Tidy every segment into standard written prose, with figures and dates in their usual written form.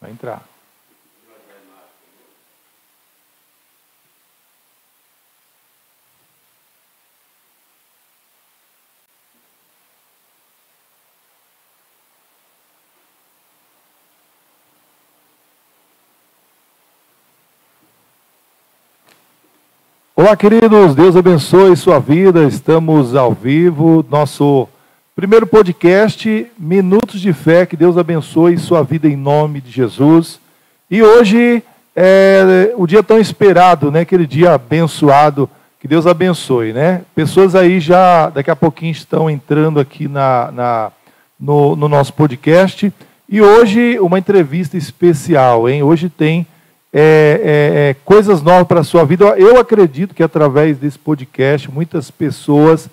Vai entrar. Olá, queridos, Deus abençoe sua vida, estamos ao vivo, nosso primeiro podcast, Minutos de Fé, que Deus abençoe sua vida em nome de Jesus. E hoje é o dia tão esperado, né, aquele dia abençoado, que Deus abençoe, né? Pessoas aí já, daqui a pouquinho, estão entrando aqui no nosso podcast, e hoje uma entrevista especial, hein? Hoje tem coisas novas para a sua vida. Eu acredito que através desse podcast muitas pessoas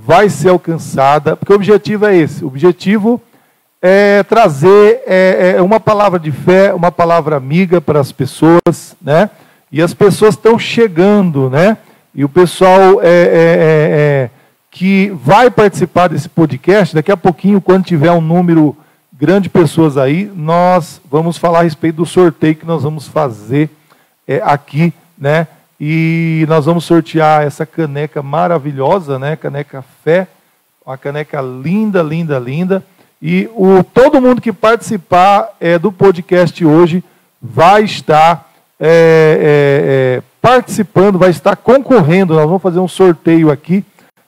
vai ser alcançada, porque o objetivo é esse. O objetivo é trazer uma palavra de fé, uma palavra amiga para as pessoas, né? E as pessoas estão chegando, né? E o pessoal que vai participar desse podcast, daqui a pouquinho, quando tiver um número grande de pessoas aí, nós vamos falar a respeito do sorteio que nós vamos fazer aqui, né? E nós vamos sortear essa caneca maravilhosa, né? Caneca Fé, uma caneca linda, linda, linda. E todo mundo que participar do podcast hoje vai estar participando, vai estar concorrendo. Nós vamos fazer um sorteio aqui,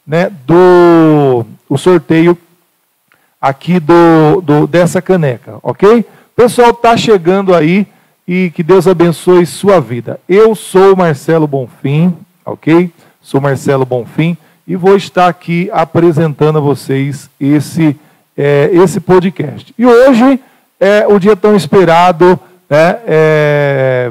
né? O sorteio aqui dessa caneca, ok? O pessoal está chegando aí e que Deus abençoe sua vida. Eu sou Marcelo Bonfim, ok? Sou Marcelo Bonfim e vou estar aqui apresentando a vocês esse podcast. E hoje é o dia tão esperado, né?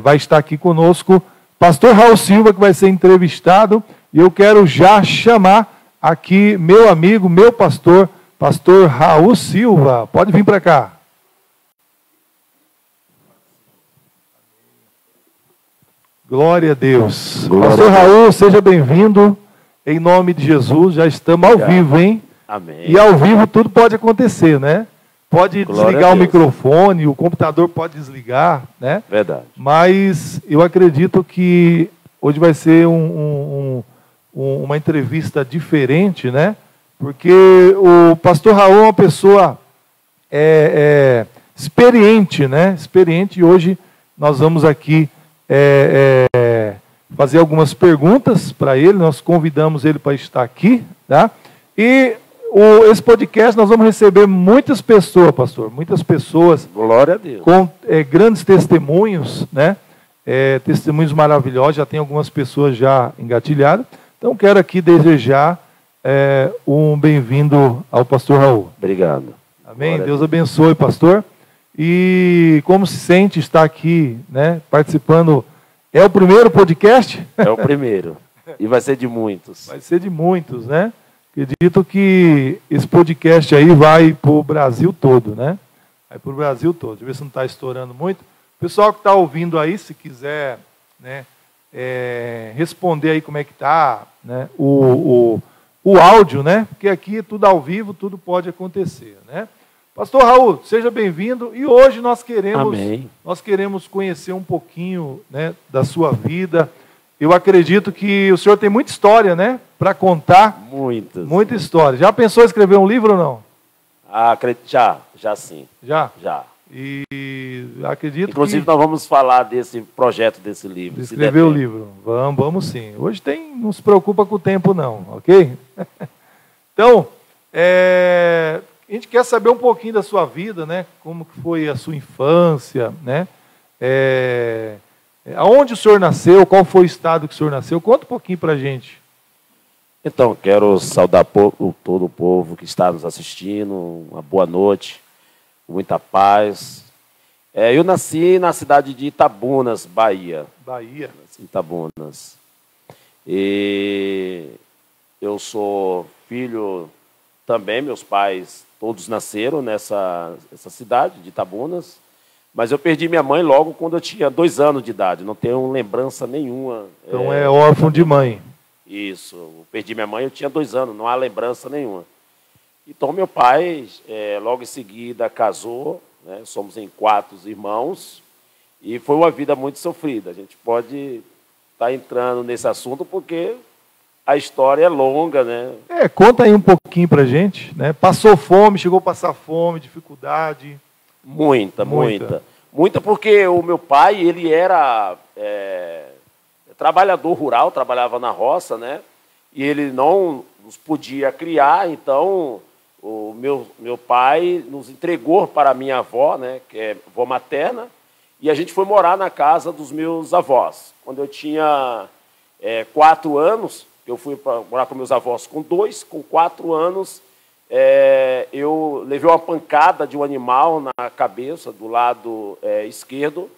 Vai estar aqui conosco pastor Raul Silva, que vai ser entrevistado, e eu quero já chamar aqui meu amigo, meu pastor Raul Silva. Pode vir para cá. Glória a Deus. Pastor Raul, seja bem-vindo. Em nome de Jesus, já estamos ao vivo, hein? Amém. E ao vivo tudo pode acontecer, né? Pode desligar o microfone, o computador pode desligar, né? Verdade. Mas eu acredito que hoje vai ser uma entrevista diferente, né? Porque o pastor Raul é uma pessoa experiente, né? Experiente, e hoje nós vamos aqui fazer algumas perguntas para ele. Nós convidamos ele para estar aqui, tá? E esse podcast nós vamos receber muitas pessoas, pastor, muitas pessoas. Glória a Deus. Com grandes testemunhos, né? Testemunhos maravilhosos. Já tem algumas pessoas já engatilhadas. Então quero aqui desejar um bem-vindo ao pastor Raul. Obrigado. Amém? Deus abençoe, pastor. E como se sente estar aqui, né, participando? É o primeiro podcast? É o primeiro. E vai ser de muitos. Vai ser de muitos, né? Acredito que esse podcast aí vai para o Brasil todo, né? Vai para o Brasil todo. Deixa eu ver se não está estourando muito. O pessoal que está ouvindo aí, se quiser, né, responder aí como é que está, né, o áudio, né? Porque aqui é tudo ao vivo, tudo pode acontecer, né? Pastor Raul, seja bem-vindo. E hoje nós queremos conhecer um pouquinho, né, da sua vida. Eu acredito que o senhor tem muita história, né, para contar. Muita história. Já pensou em escrever um livro ou não? Já sim. Já? Já. E acredito Inclusive, nós vamos falar desse projeto, desse livro. De escrever o livro. Vamos sim. Hoje não se preocupa com o tempo não, ok? Então, a gente quer saber um pouquinho da sua vida, né? Como que foi a sua infância, né? Aonde o senhor nasceu, qual foi o estado que o senhor nasceu? Conta um pouquinho para a gente. Então, quero saudar todo o povo que está nos assistindo, uma boa noite, muita paz. Eu nasci na cidade de Itabunas, Bahia. Nasci em Itabunas. E eu sou filho também, meus pais todos nasceram nessa cidade de Itabunas, mas eu perdi minha mãe logo quando eu tinha 2 anos de idade, não tenho lembrança nenhuma. Então é órfão de mãe. Isso, eu perdi minha mãe, eu tinha 2 anos, não há lembrança nenhuma. Então meu pai, logo em seguida, casou né? Somos em 4 irmãos e foi uma vida muito sofrida. A gente pode estar entrando nesse assunto porque a história é longa, né? Conta aí um pouquinho pra gente, né? Passou fome, chegou a passar fome, dificuldade? Muita porque o meu pai, ele era trabalhador rural, trabalhava na roça, né? E ele não nos podia criar, então o meu pai nos entregou para a minha avó, né? Que é avó materna, e a gente foi morar na casa dos meus avós. Quando eu tinha 4 anos, eu fui para morar com meus avós com 2, com 4 anos, eu levei uma pancada de um animal na cabeça, do lado esquerdo.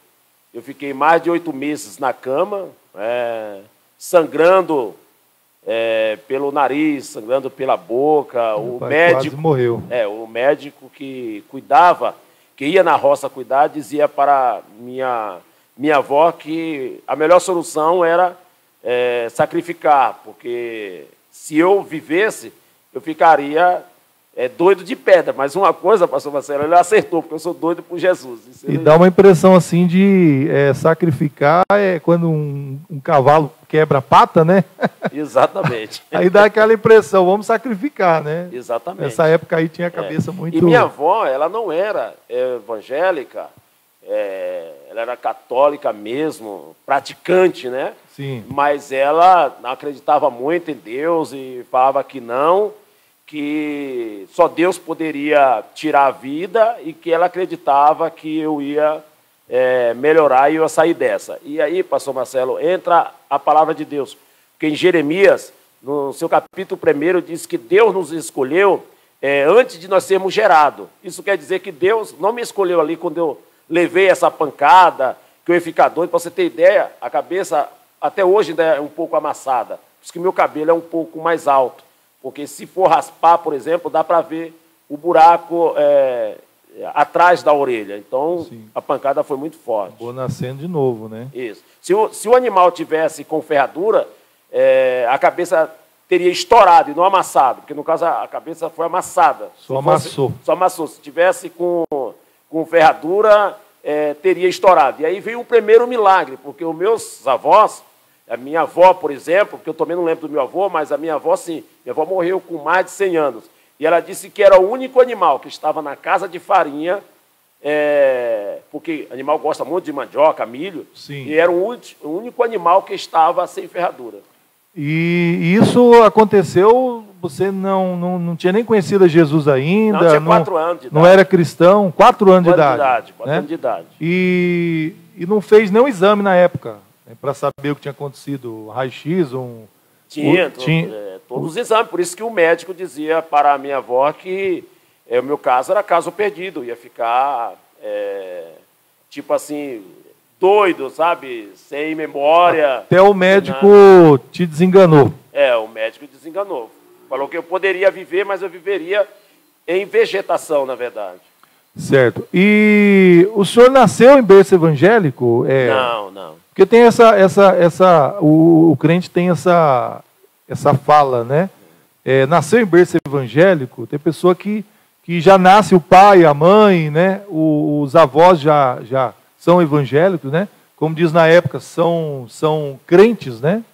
Eu fiquei mais de 8 meses na cama, sangrando pelo nariz, sangrando pela boca. O médico quase morreu. O médico que cuidava, que ia na roça cuidar, dizia para minha avó que a melhor solução era sacrificar, porque se eu vivesse, eu ficaria doido de pedra. Mas uma coisa, pastor Marcelo, ele acertou, porque eu sou doido por Jesus. E dá uma impressão assim de sacrificar quando um cavalo quebra a pata, né? Exatamente. Aí dá aquela impressão, vamos sacrificar, né? Exatamente. Nessa época aí tinha a cabeça muito... E minha avó, ela não era evangélica, ela era católica mesmo, praticante, né? Sim. Mas ela acreditava muito em Deus e falava que não, que só Deus poderia tirar a vida e que ela acreditava que eu ia melhorar e eu ia sair dessa. E aí, pastor Marcelo, entra a palavra de Deus. Porque em Jeremias, no seu capítulo 1, diz que Deus nos escolheu antes de nós sermos gerados. Isso quer dizer que Deus não me escolheu ali quando eu levei essa pancada, que eu ia ficar doido. Para você ter ideia, a cabeça até hoje ainda é um pouco amassada. Por isso que meu cabelo é um pouco mais alto. Porque se for raspar, por exemplo, dá para ver o buraco atrás da orelha. Então, sim, a pancada foi muito forte. Acabou nascendo de novo, né? Isso. Se o animal tivesse com ferradura, a cabeça teria estourado e não amassado. Porque, no caso, a cabeça foi amassada. Só amassou. Só amassou. Se tivesse com ferradura, teria estourado. E aí veio o primeiro milagre, porque os meus avós, a minha avó, por exemplo, porque eu também não lembro do meu avô, mas a minha avó, sim. Minha avó morreu com mais de 100 anos. E ela disse que era o único animal que estava na casa de farinha, porque animal gosta muito de mandioca, milho, sim, e era o único animal que estava sem ferradura. E isso aconteceu, você não tinha nem conhecido Jesus ainda? Não, tinha 4 anos de idade. Não era cristão? 4 anos de idade. 4 anos de idade. E não fez nenhum exame na época, para saber o que tinha acontecido, raio-x, Tinha todos os exames, por isso que o médico dizia para a minha avó que o meu caso era caso perdido, ia ficar, tipo assim, doido, sabe, sem memória. Até o médico te desenganou. O médico desenganou. Falou que eu poderia viver, mas eu viveria em vegetação, na verdade. Certo. E o senhor nasceu em berço evangélico? Não. Porque tem o crente tem essa fala, né? Nasceu em berço evangélico, tem pessoa que já nasce o pai, a mãe, né? Os avós já são evangélicos, né? Como diz na época, são crentes, né?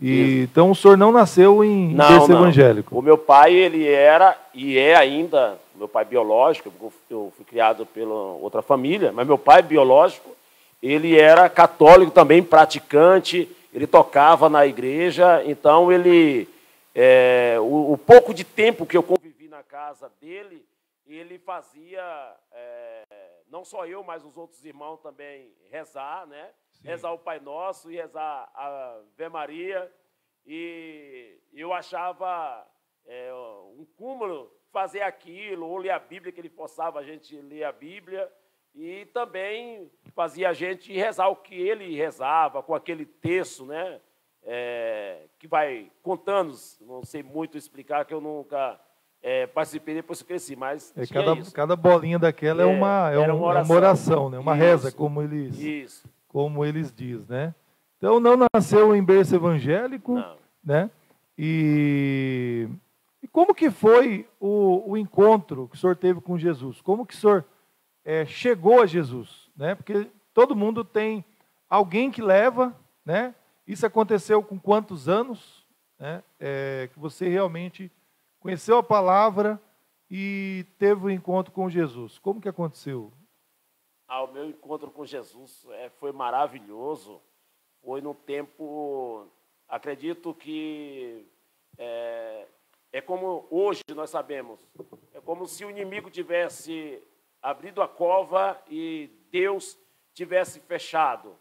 Então o senhor não nasceu em berço evangélico. O meu pai, ele era e é ainda, meu pai biológico, eu fui criado pela outra família, mas meu pai biológico, ele era católico também, praticante, ele tocava na igreja, então ele, o pouco de tempo que eu convivi na casa dele, ele fazia, não só eu, mas os outros irmãos também rezar, né? Sim. Rezar o Pai Nosso e rezar a Ave Maria, e eu achava um cúmulo fazer aquilo, ou ler a Bíblia, que ele forçava a gente ler a Bíblia, e também fazia a gente rezar o que ele rezava, com aquele texto, né? Que vai contando, não sei muito explicar, que eu nunca participei, depois que eu cresci, mas cada bolinha daquela é uma oração, né? Uma reza, como eles dizem, né? Então não nasceu em berço evangélico, não, né? E como que foi o encontro que o senhor teve com Jesus? Como que o senhor chegou a Jesus, né? Porque todo mundo tem alguém que leva, né? Isso aconteceu com quantos anos, né? Que você realmente conheceu a palavra e teve um encontro com Jesus. Como que aconteceu? O meu encontro com Jesus foi maravilhoso. Foi num tempo, acredito que é como hoje nós sabemos, é como se o inimigo tivesse abrido a cova e Deus tivesse fechado,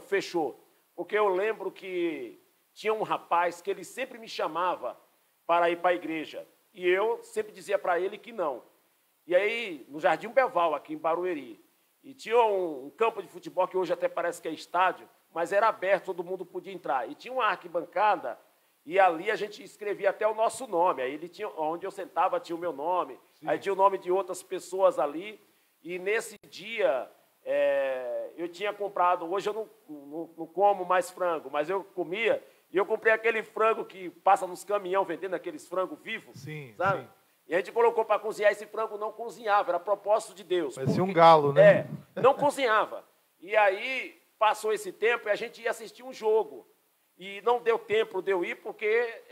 fechou. Porque eu lembro que tinha um rapaz que ele sempre me chamava para ir para a igreja, e eu sempre dizia para ele que não. E aí, no Jardim Belval, aqui em Barueri, e tinha um campo de futebol que hoje até parece que é estádio, mas era aberto, todo mundo podia entrar. E tinha uma arquibancada, e ali a gente escrevia até o nosso nome. Aí onde eu sentava tinha o meu nome, sim. Aí tinha o nome de outras pessoas ali. E nesse dia, eu tinha comprado, hoje eu não como mais frango, mas eu comia, e eu comprei aquele frango que passa nos caminhões vendendo aqueles frangos vivos, sim, sabe? Sim. E a gente colocou para cozinhar, esse frango não cozinhava, era propósito de Deus. Parecia um galo, né? Não cozinhava. E aí passou esse tempo e a gente ia assistir um jogo. E não deu tempo de eu ir porque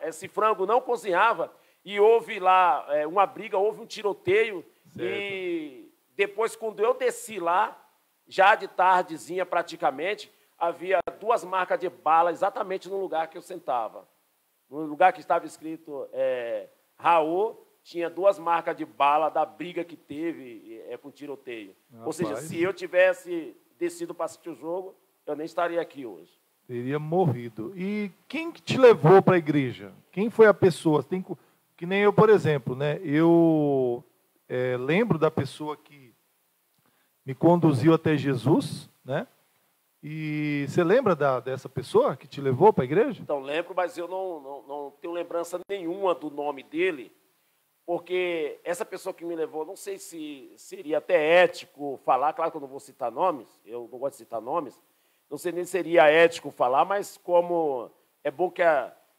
esse frango não cozinhava e houve lá uma briga, houve um tiroteio. Certo. E depois, quando eu desci lá, já de tardezinha praticamente, havia 2 marcas de bala exatamente no lugar que eu sentava. No lugar que estava escrito Raul, tinha 2 marcas de bala da briga que teve com tiroteio. Rapaz. Ou seja, se eu tivesse descido para assistir o jogo, eu nem estaria aqui hoje. Teria morrido. E quem que te levou para a igreja? Quem foi a pessoa? Que nem eu, por exemplo, né? Eu lembro da pessoa que me conduziu até Jesus, né? E você lembra dessa pessoa que te levou para a igreja? Então, lembro, mas eu não tenho lembrança nenhuma do nome dele, porque essa pessoa que me levou, não sei se seria até ético falar, claro que eu não vou citar nomes, eu não gosto de citar nomes, não sei nem se seria ético falar, mas como é bom que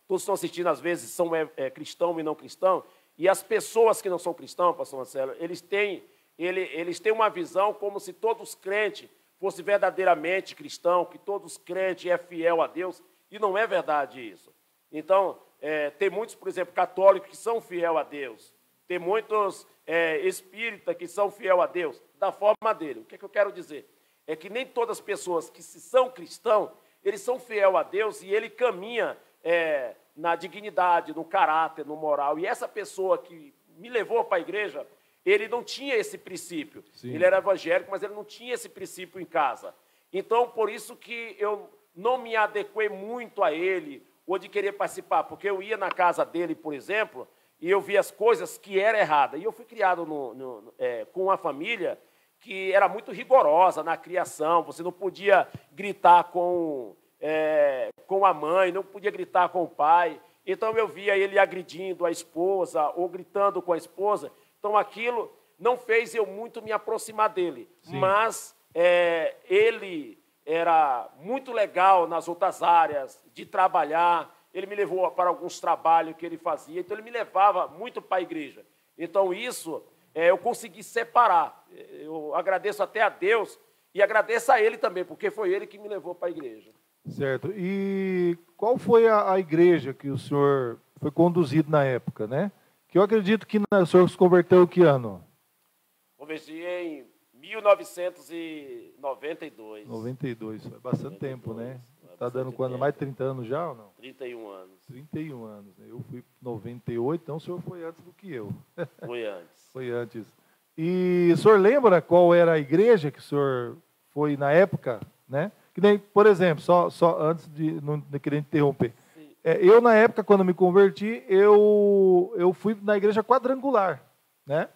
todos estão assistindo, às vezes, são cristão e não cristão, e as pessoas que não são cristãos, pastor Marcelo, eles têm uma visão como se todos crentes fosse verdadeiramente cristão, que todos crentes é fiel a Deus, e não é verdade isso. Então, tem muitos, por exemplo, católicos que são fiel a Deus, tem muitos espíritas que são fiel a Deus, da forma dele. O que eu quero dizer? É que nem todas as pessoas que são cristãos, eles são fiel a Deus e ele caminha na dignidade, no caráter, no moral. E essa pessoa que me levou para a igreja, ele não tinha esse princípio. Sim. Ele era evangélico, mas ele não tinha esse princípio em casa. Então, por isso que eu não me adequei muito a ele, ou de querer participar, porque eu ia na casa dele, por exemplo, e eu via as coisas que eram erradas. E eu fui criado com uma família que era muito rigorosa na criação. Você não podia gritar com a mãe, não podia gritar com o pai. Então, eu via ele agredindo a esposa ou gritando com a esposa. Então, aquilo não fez eu muito me aproximar dele. Sim. Mas ele era muito legal nas outras áreas de trabalhar. Ele me levou para alguns trabalhos que ele fazia. Então, ele me levava muito para a igreja. Então, isso eu consegui separar. Eu agradeço até a Deus e agradeço a ele também, porque foi ele que me levou para a igreja. Certo. E qual foi a igreja que o senhor foi conduzido na época, né? Que eu acredito que o senhor se converteu em que ano? Converti em 1992. 92, é bastante tempo, né? Está dando quando? Mais de 30 anos já ou não? 31 anos. 31 anos, né? Eu fui em 98, então o senhor foi antes do que eu. Foi antes. Foi antes. E o senhor lembra qual era a igreja que o senhor foi na época, né? Que nem, por exemplo, só antes de não querer interromper. Eu, na época, quando me converti, eu fui na igreja quadrangular, né?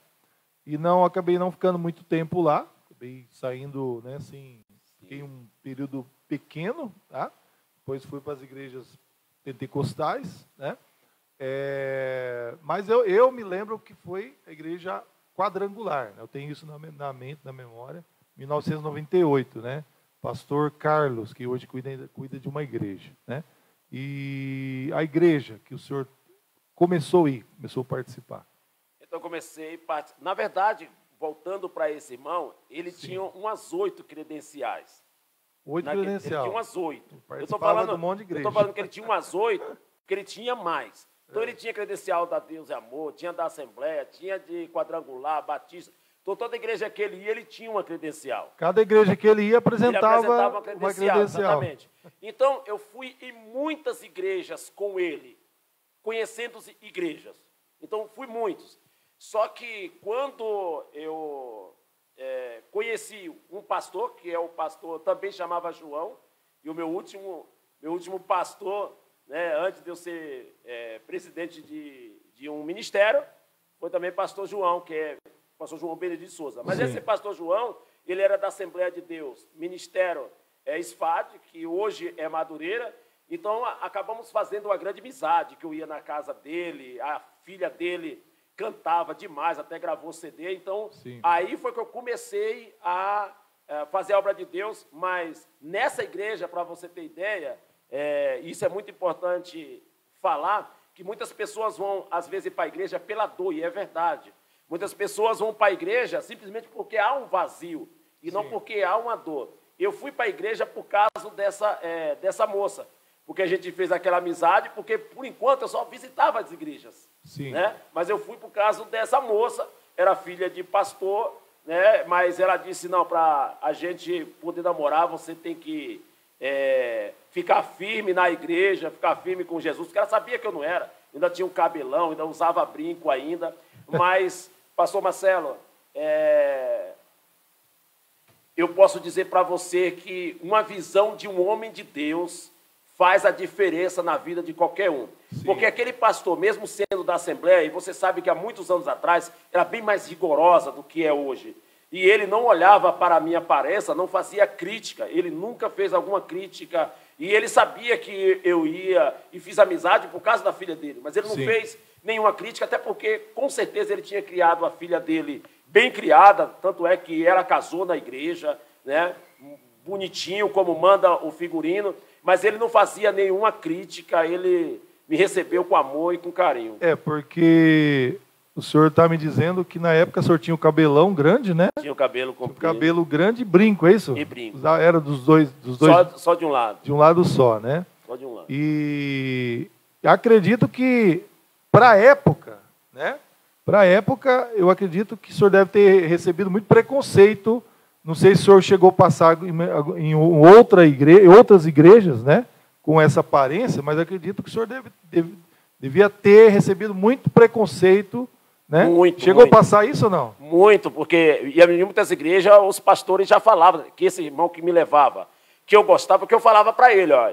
E acabei não ficando muito tempo lá. Acabei saindo, né, assim, fiquei um período pequeno, tá? Depois fui para as igrejas pentecostais, né? Mas eu me lembro que foi a igreja quadrangular, né? Eu tenho isso na mente, na memória, 1998, né? Pastor Carlos, que hoje cuida de uma igreja, né? E a igreja que o senhor começou a participar? Então, comecei, na verdade, voltando para esse irmão, ele tinha umas 8 credenciais. 8 Ele credenciais. tinha umas 8. Eu estou Participava do monte de igreja. estou falando que ele tinha umas 8, porque ele tinha mais. Então, ele tinha credencial da Deus e Amor, tinha da Assembleia, tinha de Quadrangular, Batista. Então, toda igreja que ele ia, ele tinha uma credencial. Cada igreja que ele ia apresentava uma credencial. Exatamente. Então, eu fui em muitas igrejas com ele, conhecendo igrejas. Então, fui muitos. Só que quando eu conheci um pastor, que é o pastor, também chamava João, e o meu último pastor, né, antes de eu ser presidente de um ministério, foi também pastor João, que é pastor João Benedito de Souza. Mas esse pastor João, ele era da Assembleia de Deus, ministério SFAD, que hoje é Madureira. Então, acabamos fazendo uma grande amizade, que eu ia na casa dele, a filha dele cantava demais, até gravou CD. Então, aí foi que eu comecei a fazer a obra de Deus. Mas nessa igreja, para você ter ideia, isso é muito importante falar, que muitas pessoas vão, às vezes, para a igreja pela dor, e é verdade. Muitas pessoas vão para a igreja simplesmente porque há um vazio, e não porque há uma dor. Eu fui para a igreja por causa dessa moça, porque a gente fez aquela amizade, porque, por enquanto, eu só visitava as igrejas. Né? Mas eu fui por causa dessa moça, era filha de pastor, né? Mas ela disse, não, para a gente poder namorar, você tem que ficar firme na igreja, ficar firme com Jesus, porque ela sabia que eu não era, ainda tinha um cabelão, ainda usava brinco ainda, mas, pastor Marcelo, eu posso dizer para você que uma visão de um homem de Deus faz a diferença na vida de qualquer um. Porque aquele pastor, mesmo sendo da Assembleia, e você sabe que há muitos anos atrás, era bem mais rigorosa do que é hoje, e ele não olhava para a minha aparência, não fazia crítica, ele nunca fez alguma crítica, e ele sabia que eu ia e fiz amizade por causa da filha dele, mas ele não fez nenhuma crítica, até porque, com certeza, ele tinha criado a filha dele bem criada, tanto é que ela casou na igreja, né, bonitinho, como manda o figurino, mas ele não fazia nenhuma crítica, ele me recebeu com amor e com carinho. Porque o senhor está me dizendo que na época o senhor tinha o cabelão grande, né? Tinha o cabelo comprido. Tinha o cabelo grande e brinco, é isso? E brinco. Era dos dois. Só de um lado. De um lado só, né? Só de um lado. E acredito que, para a época, né? Para a época, eu acredito que o senhor deve ter recebido muito preconceito. Não sei se o senhor chegou a passar em outras igrejas, né, com essa aparência, mas acredito que o senhor devia ter recebido muito preconceito, né? Chegou a passar isso ou não? Muito, porque em muitas igrejas os pastores já falavam, que esse irmão que me levava, que eu gostava, porque eu falava para ele, ó,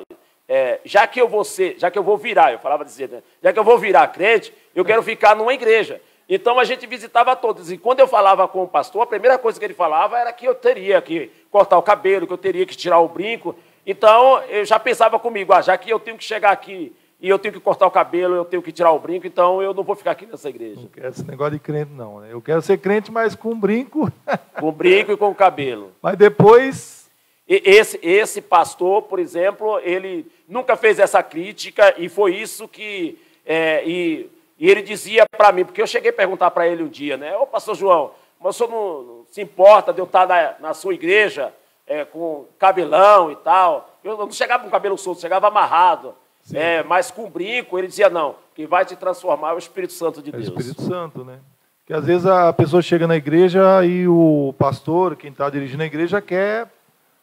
já que eu vou virar, eu falava dizer, né, já que eu vou virar crente, eu quero ficar numa igreja. Então, a gente visitava todos. E quando eu falava com o pastor, a primeira coisa que ele falava era que eu teria que cortar o cabelo, que eu teria que tirar o brinco. Então, eu já pensava comigo, já que eu tenho que chegar aqui e eu tenho que cortar o cabelo, eu tenho que tirar o brinco, então eu não vou ficar aqui nessa igreja. Não quero esse negócio de crente, não. Né? Eu quero ser crente, mas com brinco. Com brinco e com cabelo. Mas depois... Esse pastor, por exemplo, ele nunca fez essa crítica e foi isso que... E ele dizia para mim, porque eu cheguei a perguntar para ele um dia, né? Ô, pastor João, mas o senhor não se importa de eu estar na sua igreja com cabelão e tal? Eu não chegava com cabelo solto, chegava amarrado, mas com brinco. Ele dizia, não, quem vai te transformar é o Espírito Santo de Deus. É o Espírito Santo, né? Porque às vezes a pessoa chega na igreja e o pastor, quem está dirigindo a igreja,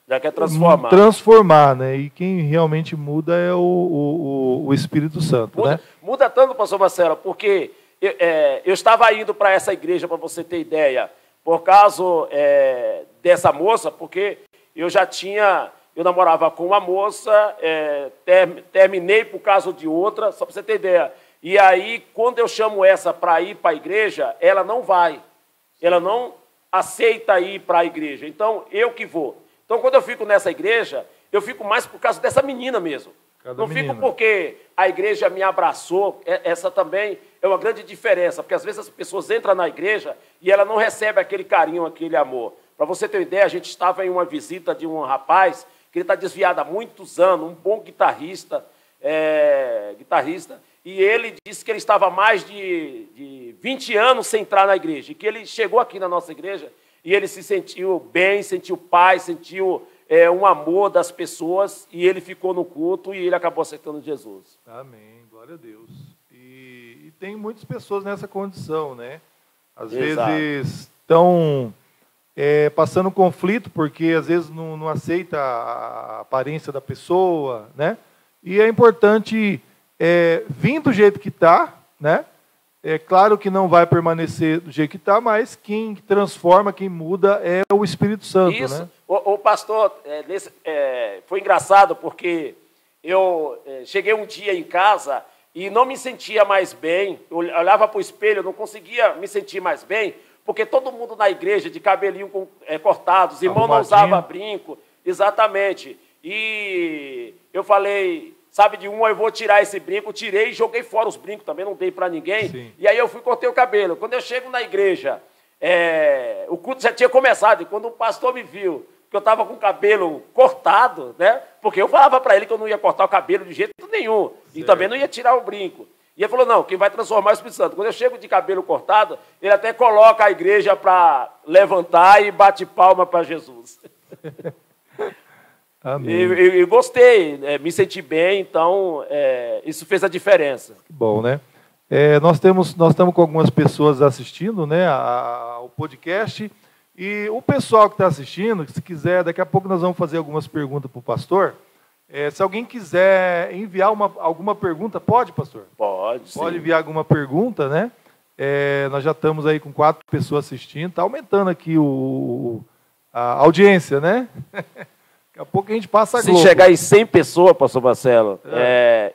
já quer transformar. Transformar, né? E quem realmente muda é o Espírito Santo, né? Muda tanto, pastor Marcelo, porque eu estava indo para essa igreja, para você ter ideia, por causa dessa moça, porque eu namorava com uma moça, terminei por causa de outra, só para você ter ideia. E aí, quando eu chamo essa para ir para a igreja, ela não vai. Ela não aceita ir para a igreja. Então, eu que vou. Então, quando eu fico nessa igreja, eu fico mais por causa dessa menina mesmo. Não fico porque a igreja me abraçou. Essa também é uma grande diferença, porque às vezes as pessoas entram na igreja e ela não recebe aquele carinho, aquele amor. Para você ter uma ideia, a gente estava em uma visita de um rapaz que ele está desviado há muitos anos, um bom guitarrista, e ele disse que ele estava mais de 20 anos sem entrar na igreja, e que ele chegou aqui na nossa igreja e ele se sentiu bem, sentiu paz, sentiu um amor das pessoas, e ele ficou no culto e ele acabou aceitando Jesus. Amém, glória a Deus. E tem muitas pessoas nessa condição, né? Às Exato. vezes estão passando conflito porque às vezes não aceita a aparência da pessoa, né? E é importante vir do jeito que está, né? É claro que não vai permanecer do jeito que está, mas quem transforma, quem muda é o Espírito Santo. Isso. Né? O pastor, foi engraçado porque eu cheguei um dia em casa e não me sentia mais bem. Eu olhava para o espelho, eu não conseguia me sentir mais bem, porque todo mundo na igreja de cabelinho cortado, os irmãos não usavam brinco. Exatamente. E eu falei, sabe de eu vou tirar esse brinco, tirei e joguei fora os brincos, também não dei para ninguém. Sim. E aí eu fui cortei o cabelo. Quando eu chego na igreja, o culto já tinha começado, e quando o pastor me viu que eu estava com o cabelo cortado, né? Porque eu falava para ele que eu não ia cortar o cabelo de jeito nenhum, certo. E também não ia tirar o brinco. E ele falou, não, quem vai transformar é o Espírito Santo. Quando eu chego de cabelo cortado, ele até coloca a igreja para levantar e bate palma para Jesus. Amém. E gostei, me senti bem, então isso fez a diferença. Que bom, né? Nós estamos com algumas pessoas assistindo, né, ao podcast, e o pessoal que está assistindo, se quiser, daqui a pouco nós vamos fazer algumas perguntas para o pastor. Se alguém quiser enviar alguma pergunta, pode, pastor? Pode, sim. Pode enviar alguma pergunta, né? Nós já estamos aí com 4 pessoas assistindo, está aumentando aqui a audiência, né? Daqui a pouco a gente passa a Globo. Se chegar em 100 pessoas, pastor Marcelo,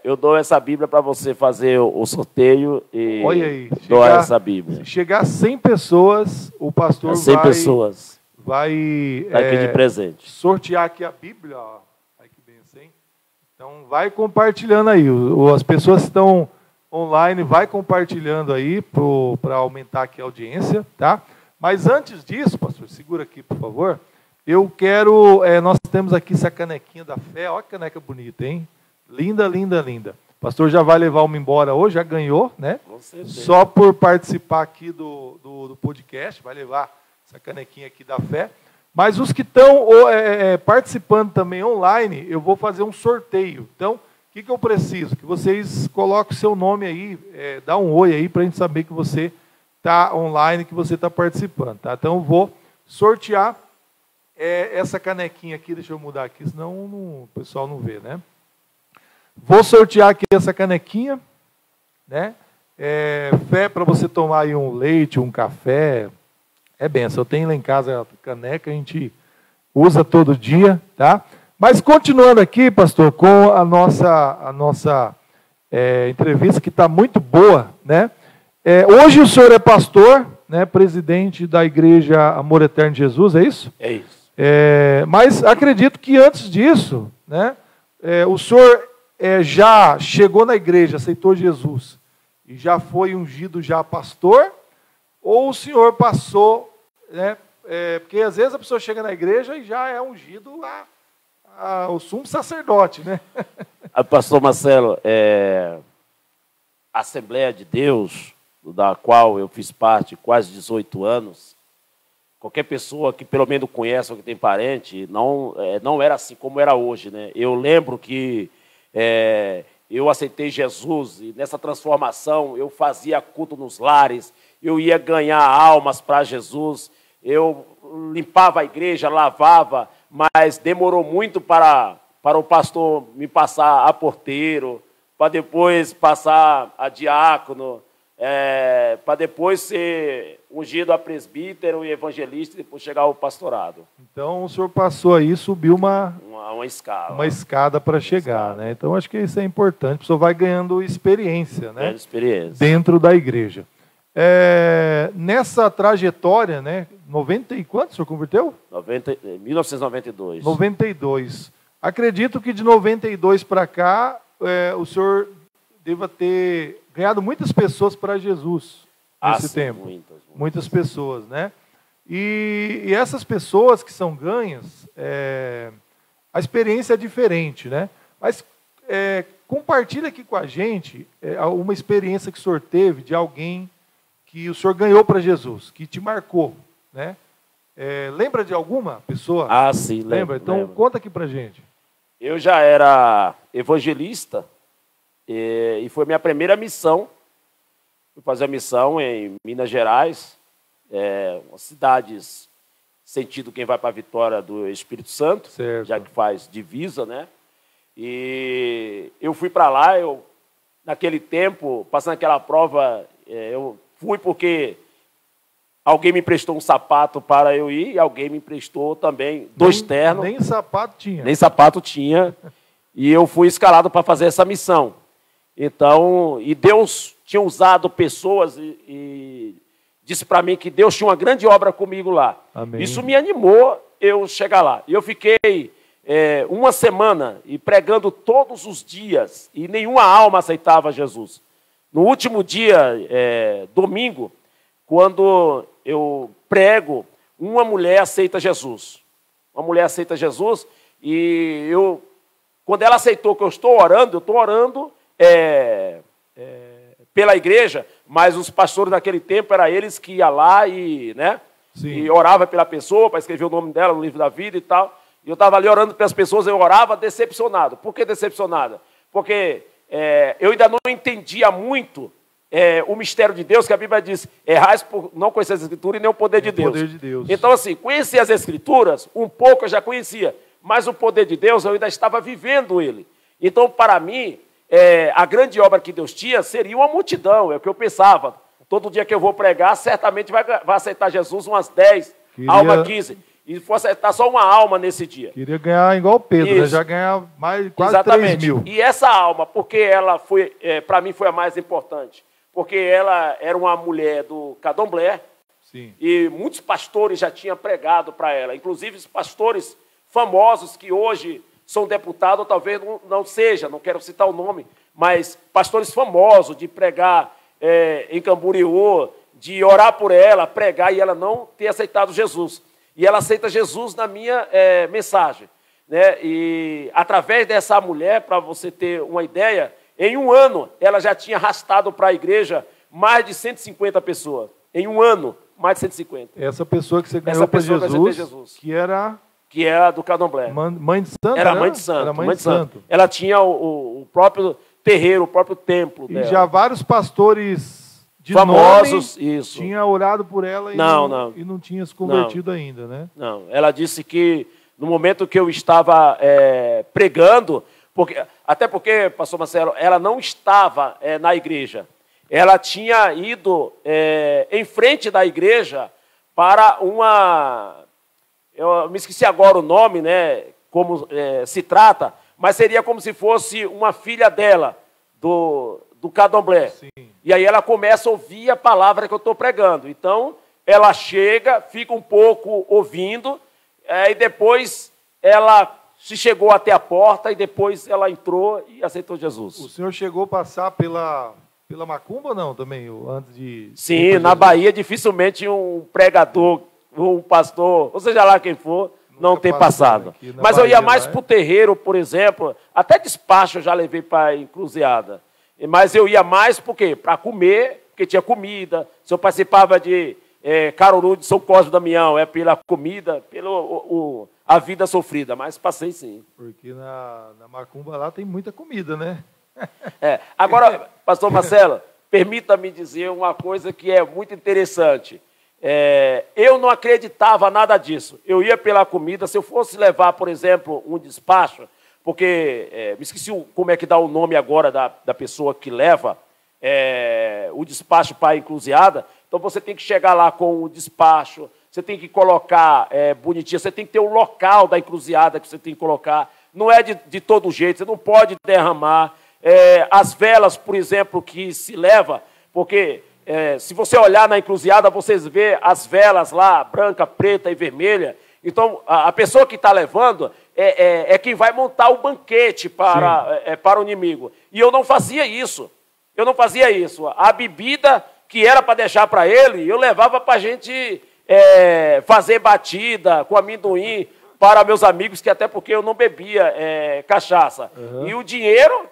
eu dou essa Bíblia para você fazer o sorteio e olha aí, dou essa Bíblia. Se chegar a 100 pessoas, o pastor 100 pessoas. Vai aqui de presente. Sortear aqui a Bíblia. Ó. Ai, que benção, hein? Então, vai compartilhando aí. As pessoas que estão online, vai compartilhando aí para aumentar aqui a audiência, tá? Mas antes disso, pastor, segura aqui, por favor. Eu quero, nós temos aqui essa canequinha da fé, olha que caneca bonita, hein? Linda, linda, linda. O pastor já vai levar uma embora hoje, já ganhou, né? Com certeza. Só por participar aqui do podcast, vai levar essa canequinha aqui da fé. Mas os que estão participando também online, eu vou fazer um sorteio. Então, o que eu preciso? Que vocês coloquem o seu nome aí, dá um oi aí para a gente saber que você está online, que você está participando, tá? Então, eu vou sortear essa canequinha aqui, deixa eu mudar aqui, senão o pessoal não vê, né? Vou sortear aqui essa canequinha, né? Fé para você tomar aí um leite, um café, benção. Eu tenho lá em casa a caneca, a gente usa todo dia, tá? Mas continuando aqui, pastor, com a nossa entrevista, que está muito boa, né? Hoje o senhor é pastor, né? Presidente da Igreja Amor Eterno de Jesus, é isso? É isso. Mas acredito que antes disso, né, o senhor já chegou na igreja, aceitou Jesus, e já foi ungido já pastor, ou o senhor passou, né, porque às vezes a pessoa chega na igreja e já é ungido o sumo sacerdote, né? Pastor Marcelo, a Assembleia de Deus, da qual eu fiz parte quase 18 anos, qualquer pessoa que pelo menos conhece ou que tem parente, não era assim como era hoje, né? Eu lembro que eu aceitei Jesus e nessa transformação eu fazia culto nos lares, eu ia ganhar almas para Jesus, eu limpava a igreja, lavava, mas demorou muito para o pastor me passar a porteiro, para depois passar a diácono, para depois ser ungido a presbítero e evangelista e depois chegar ao pastorado. Então o senhor passou aí, subiu uma escada. Uma escada para chegar, né? Então acho que isso é importante, a pessoa vai ganhando experiência, né? Dentro da igreja. Nessa trajetória, né? 90 e quanto o senhor converteu? 1992. 92. Acredito que de 92 para cá, o senhor deva ter ganhado muitas pessoas para Jesus nesse tempo. Muitas pessoas, né? E essas pessoas que são ganhas, a experiência é diferente, né? Mas compartilha aqui com a gente uma experiência que o senhor teve de alguém que o senhor ganhou para Jesus, que te marcou, né? Lembra de alguma pessoa? Ah, sim, lembra? Então, lembro. conta aqui para a gente. Eu já era evangelista e foi minha primeira missão. Fui fazer a missão em Minas Gerais, cidades sentido quem vai para a Vitória do Espírito Santo, certo. Já que faz divisa, né? E eu fui para lá, naquele tempo, passando aquela prova, eu fui porque alguém me emprestou um sapato para eu ir, e alguém me emprestou também 2 ternos. Nem sapato tinha. Nem sapato tinha. E eu fui escalado para fazer essa missão. Então, e Deus tinha usado pessoas e disse para mim que Deus tinha uma grande obra comigo lá. Amém. Isso me animou eu chegar lá. E eu fiquei uma semana e pregando todos os dias, e nenhuma alma aceitava Jesus. No último dia, domingo, quando eu prego, uma mulher aceita Jesus. Uma mulher aceita Jesus e quando ela aceitou que eu estou orando pela igreja, mas os pastores daquele tempo, eram eles que iam lá e orava pela pessoa, para escrever o nome dela no livro da vida e tal. E eu estava ali orando pelas pessoas, eu orava decepcionado. Por que decepcionado? Porque eu ainda não entendia muito o mistério de Deus, que a Bíblia diz, errais por não conhecer as Escrituras e nem o poder de Deus. Então, assim, conhecer as Escrituras, um pouco eu já conhecia, mas o poder de Deus eu ainda estava vivendo ele. Então, para mim, a grande obra que Deus tinha seria uma multidão, é o que eu pensava. Todo dia que eu vou pregar, certamente vai aceitar Jesus umas 10, alma 15. E for aceitar só uma alma nesse dia. Queria ganhar igual o Pedro, né? Já ganhar quase 3.000. E essa alma, porque ela foi, para mim, foi a mais importante. Porque ela era uma mulher do Candomblé. Sim. E muitos pastores já tinham pregado para ela. Inclusive os pastores famosos que hoje são deputados, talvez não seja, não quero citar o nome, mas pastores famosos de pregar em Camboriú, de orar por ela, pregar e ela não ter aceitado Jesus. E ela aceita Jesus na minha mensagem, né? E através dessa mulher, para você ter uma ideia, em um ano ela já tinha arrastado para a igreja mais de 150 pessoas. Em um ano, mais de 150. Essa pessoa que você ganhou para Jesus, que era do Candomblé. Mãe de santo? Era mãe de santo. Era mãe de santo. Ela tinha o próprio terreiro, o próprio templo e dela. Já vários pastores de famosos, nome, isso. Tinha orado por ela e não tinha se convertido ainda, né? Não, ela disse que no momento que eu estava pregando, até porque, pastor Marcelo, ela não estava na igreja. Ela tinha ido em frente da igreja para eu me esqueci agora o nome, né? Como se trata, mas seria como se fosse uma filha dela, do Candomblé. Sim. E aí ela começa a ouvir a palavra que eu estou pregando. Então, ela chega, fica um pouco ouvindo, e depois ela se chegou até a porta, e depois ela entrou e aceitou Jesus. O senhor chegou a passar pela macumba ou não também? Antes de... Sim, na Bahia dificilmente um pregador, um pastor, ou seja lá quem for, não tem passado. Mas eu ia mais para o terreiro, por exemplo, até despacho eu já levei para a encruzilhada. Mas eu ia mais por quê? Para comer, porque tinha comida. Se eu participava de Caruru de São Cosme e Damião, pela comida, pela a vida sofrida. Mas passei sim. Porque na macumba lá tem muita comida, né? Agora, pastor Marcelo, permita-me dizer uma coisa que é muito interessante. Eu não acreditava nada disso. Eu ia pela comida. Se eu fosse levar, por exemplo, um despacho, porque me esqueci como é que dá o nome agora da pessoa que leva o despacho para a encruzilhada. Então você tem que chegar lá com o despacho, você tem que colocar bonitinho, você tem que ter o local da encruzilhada que você tem que colocar. Não é de todo jeito, você não pode derramar. As velas, por exemplo, que se leva, porque se você olhar na encruzilhada, vocês vê as velas lá, branca, preta e vermelha. Então, a pessoa que está levando é quem vai montar o banquete para o inimigo. E eu não fazia isso. Eu não fazia isso. A bebida que era para deixar para ele, eu levava para a gente fazer batida com amendoim para meus amigos, que até porque eu não bebia cachaça. Uhum. E o dinheiro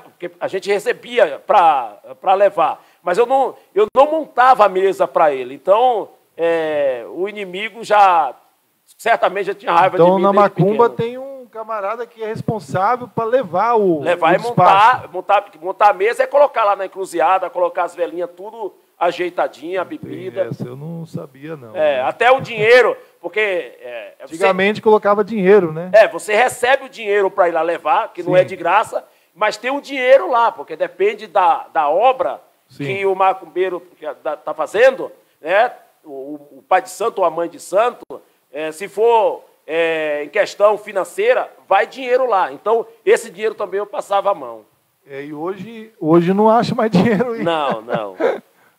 porque a gente recebia para levar, mas eu não montava a mesa para ele. Então, o inimigo certamente já tinha raiva de mim. Então, na macumba pequeno. tem um camarada que é responsável para levar o montar a mesa e colocar lá na encruzilhada, colocar as velhinhas tudo ajeitadinha, a bebida. Essa eu não sabia, não. Até o dinheiro, porque... Antigamente colocava dinheiro, né? Você recebe o dinheiro para ir lá levar, que não é de graça, mas tem um dinheiro lá, porque depende da obra que o macumbeiro está fazendo, né? O pai de santo ou a mãe de santo, se for em questão financeira, vai dinheiro lá. Então, esse dinheiro também eu passava a mão. E hoje não acha mais dinheiro aí. Não.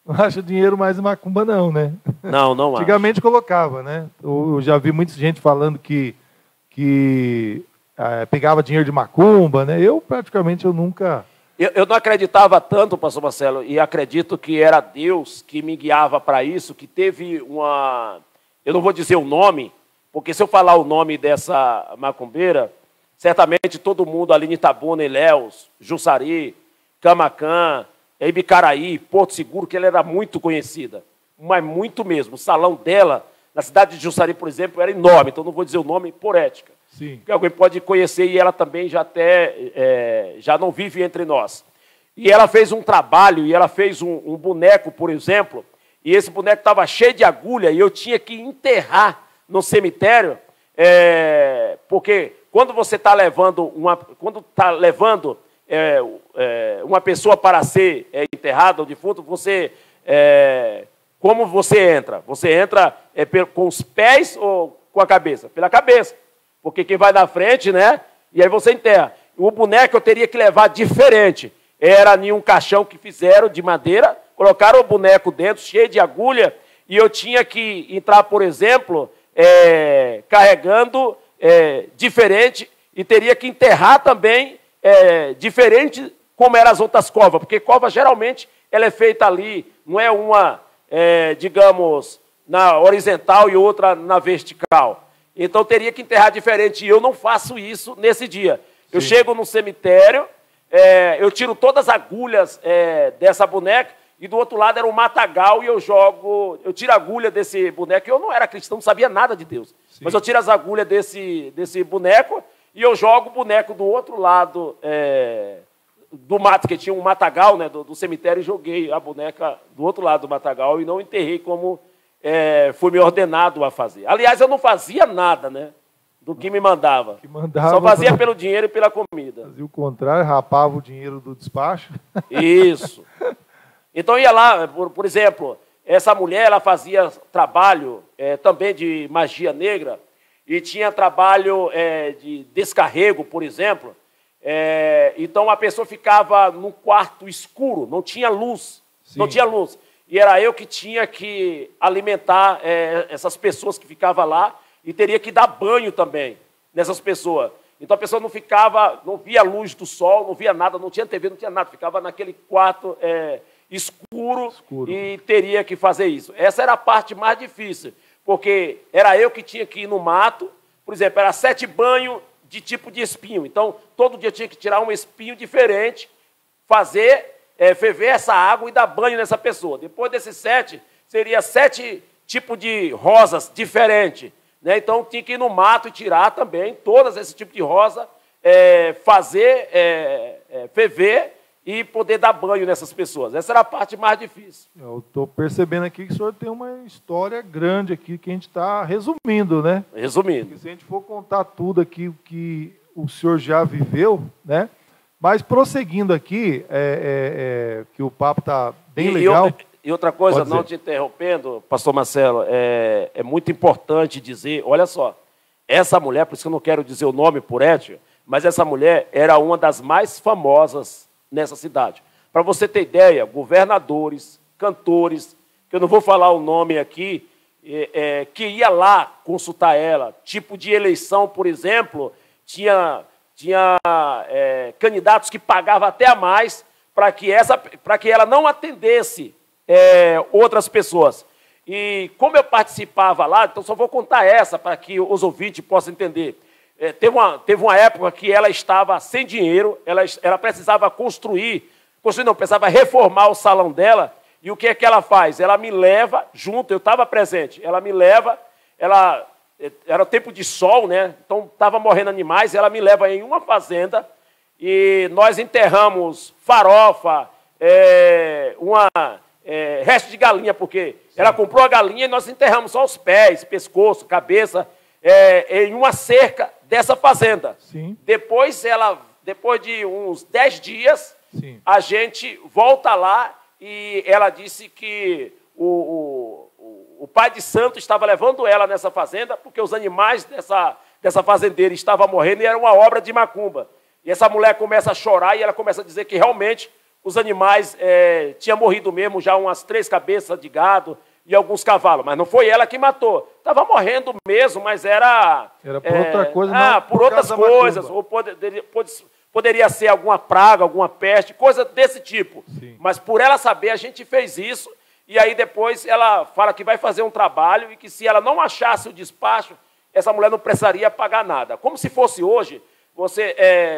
Não acha dinheiro mais em macumba, não, né? Não Antigamente colocava, né? Eu já vi muita gente falando que pegava dinheiro de macumba, né? Eu nunca... Eu não acreditava tanto, pastor Marcelo, e acredito que era Deus que me guiava para isso, que teve uma... Eu não vou dizer o nome, porque se eu falar o nome dessa macumbeira, certamente todo mundo ali em Itabuna, Ilhéus, Jussari, Camaquã, Ibicaraí, Porto Seguro, que ela era muito conhecida, mas muito mesmo. O salão dela, na cidade de Jussari, por exemplo, era enorme, então não vou dizer o nome por ética. Sim. Porque alguém pode conhecer e ela também já não vive entre nós. E ela fez um trabalho, e ela fez um boneco, por exemplo, e esse boneco estava cheio de agulha, e eu tinha que enterrar no cemitério, porque quando você está levando uma pessoa para ser enterrada, o defunto, como você entra? Você entra com os pés ou com a cabeça? Pela cabeça. Porque quem vai na frente, né? E aí você enterra. O boneco eu teria que levar diferente. Era em um caixão que fizeram de madeira, colocaram o boneco dentro, cheio de agulha, e eu tinha que entrar, por exemplo, carregando diferente, e teria que enterrar também diferente como eram as outras covas, porque cova geralmente ela é feita ali, não é uma, digamos, na horizontal e outra na vertical. Então teria que enterrar diferente, e eu não faço isso nesse dia. Sim. Eu chego no cemitério, eu tiro todas as agulhas dessa boneca, e do outro lado era um matagal, e eu tiro a agulha desse boneco. Eu não era cristão, não sabia nada de Deus. Sim. Mas eu tiro as agulhas desse boneco, e eu jogo o boneco do outro lado do mato, que tinha um matagal, né, do cemitério, e joguei a boneca do outro lado do matagal, e não enterrei como foi me ordenado a fazer. Aliás, eu não fazia nada, né, do que me mandava. Só fazia pelo dinheiro e pela comida. Fazia o contrário, rapava o dinheiro do despacho. Isso. Então ia lá, por exemplo, essa mulher ela fazia trabalho também de magia negra, e tinha trabalho de descarrego, por exemplo. Então a pessoa ficava num quarto escuro, não tinha luz. Sim. Não tinha luz. E era eu que tinha que alimentar essas pessoas que ficavam lá, e teria que dar banho também nessas pessoas. Então a pessoa não via a luz do sol, não via nada, não tinha TV, não tinha nada, ficava naquele quarto escuro e teria que fazer isso. Essa era a parte mais difícil, porque era eu que tinha que ir no mato, por exemplo, era 7 banhos de tipo de espinho. Então, todo dia eu tinha que tirar um espinho diferente, ferver essa água e dar banho nessa pessoa. Depois desses 7, seria 7 tipos de rosas diferentes. Né? Então, tinha que ir no mato e tirar também todos esses tipos de rosa, ferver e poder dar banho nessas pessoas. Essa era a parte mais difícil. Eu estou percebendo aqui que o senhor tem uma história grande aqui que a gente está resumindo, né? Resumindo. Porque se a gente for contar tudo aqui que o senhor já viveu, né? Mas prosseguindo aqui, que o papo está bem legal. E outra coisa, não te interrompendo, pastor Marcelo, é muito importante dizer, olha só, essa mulher, por isso que eu não quero dizer o nome por ética, mas essa mulher era uma das mais famosas nessa cidade. Para você ter ideia, governadores, cantores, que eu não vou falar o nome aqui, que ia lá consultar ela, tipo de eleição, por exemplo, tinha candidatos que pagavam até a mais para que ela não atendesse outras pessoas. E como eu participava lá, então só vou contar essa para que os ouvintes possam entender. teve uma época que ela estava sem dinheiro, ela precisava precisava reformar o salão dela, e o que é que ela faz? Ela me leva junto, eu estava presente, ela me leva, era tempo de sol, né? Então estava morrendo animais, ela me leva em uma fazenda, e nós enterramos farofa, resto de galinha, porque ela comprou a galinha e nós enterramos só os pés, pescoço, cabeça, em uma cerca dessa fazenda. Sim. Depois de uns 10 dias, Sim. a gente volta lá e ela disse que o pai de santo estava levando ela nessa fazenda porque os animais dessa fazendeira estavam morrendo e era uma obra de macumba. E essa mulher começa a chorar e ela começa a dizer que realmente os animais tinham morrido mesmo, já umas 3 cabeças de gado e alguns cavalos. Mas não foi ela que matou. Estava morrendo mesmo, mas era... Era por outra coisa, não por outras coisas. Ou poderia ser alguma praga, alguma peste, coisa desse tipo. Sim. Mas por ela saber, a gente fez isso. E aí depois ela fala que vai fazer um trabalho e que se ela não achasse o despacho, essa mulher não precisaria pagar nada. Como se fosse hoje,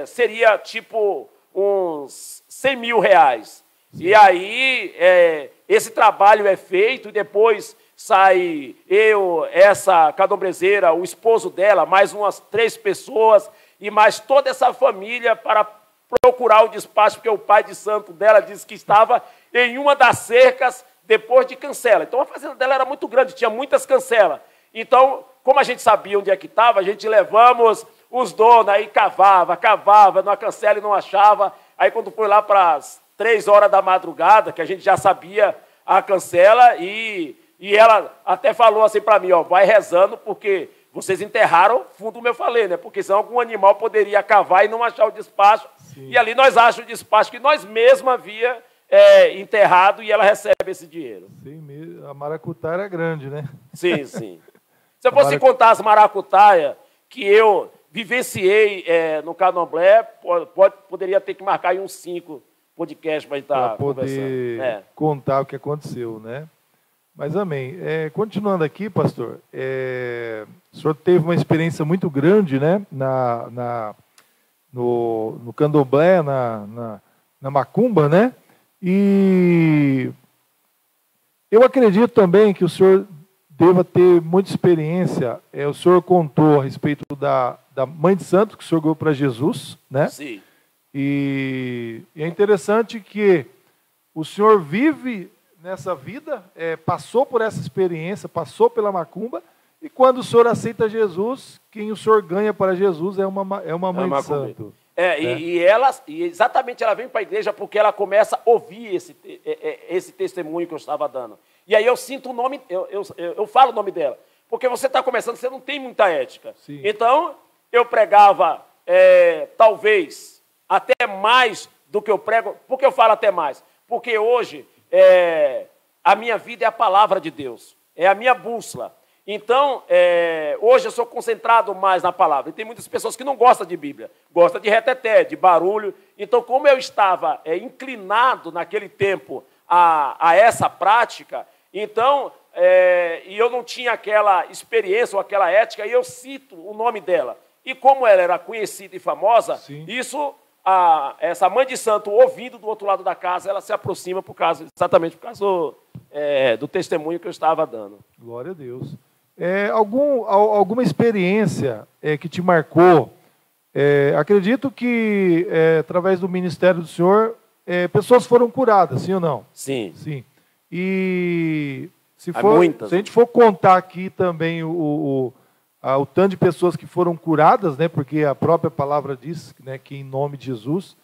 seria tipo uns 100 mil reais. Sim. E aí esse trabalho é feito e depois sai essa candomblezeira, o esposo dela, mais umas 3 pessoas e mais toda essa família para procurar o despacho, porque o pai de santo dela disse que estava em uma das cercas depois de Cancela. Então a fazenda dela era muito grande, tinha muitas cancelas. Então, como a gente sabia onde é que estava, a gente levamos os donos, aí cavava na cancela e não achava. Aí quando foi lá para as 3 horas da madrugada, que a gente já sabia a cancela, e ela até falou assim para mim, vai rezando, porque vocês enterraram fundo, como eu falei, né? Porque senão algum animal poderia cavar e não achar o despacho. Sim. E ali nós achamos o despacho que nós mesmos havia enterrado e ela recebe esse dinheiro. Sim, a maracutaia era grande, né? Sim, sim. Se eu fosse contar as maracutaias que eu vivenciei no Candomblé, poderia ter que marcar aí uns 5 podcasts para estar poder contar o que aconteceu, né? Mas amém. Continuando aqui, pastor, o senhor teve uma experiência muito grande, né? No Candomblé, na macumba, né? E eu acredito também que o senhor deva ter muita experiência. O senhor contou a respeito da Mãe de Santo, que o senhor ganhou para Jesus, né? Sim. E é interessante que o senhor vive nessa vida, passou por essa experiência, passou pela macumba, e quando o senhor aceita Jesus, quem o senhor ganha para Jesus é uma Mãe de Santo. E exatamente ela vem para a igreja porque ela começa a ouvir esse testemunho que eu estava dando. E aí eu sinto o nome, eu falo o nome dela. Porque você está começando, você não tem muita ética. Sim. Então, eu pregava, talvez, até mais do que eu prego. Por que eu falo até mais? Porque hoje, a minha vida é a palavra de Deus. É a minha bússola. Então, hoje eu sou concentrado mais na palavra. E tem muitas pessoas que não gostam de Bíblia, gostam de reteté, de barulho. Então, como eu estava inclinado naquele tempo a essa prática, então, e eu não tinha aquela experiência ou aquela ética, e eu cito o nome dela. E como ela era conhecida e famosa, sim, isso, essa Mãe de Santo, ouvindo do outro lado da casa, ela se aproxima exatamente por causa do testemunho que eu estava dando. Glória a Deus. Alguma experiência que te marcou? Acredito que, através do ministério do Senhor, pessoas foram curadas, sim ou não? Sim. Sim. E se muitas. a gente for contar aqui também o tanto de pessoas que foram curadas, né, porque a própria palavra diz, né, que em nome de Jesus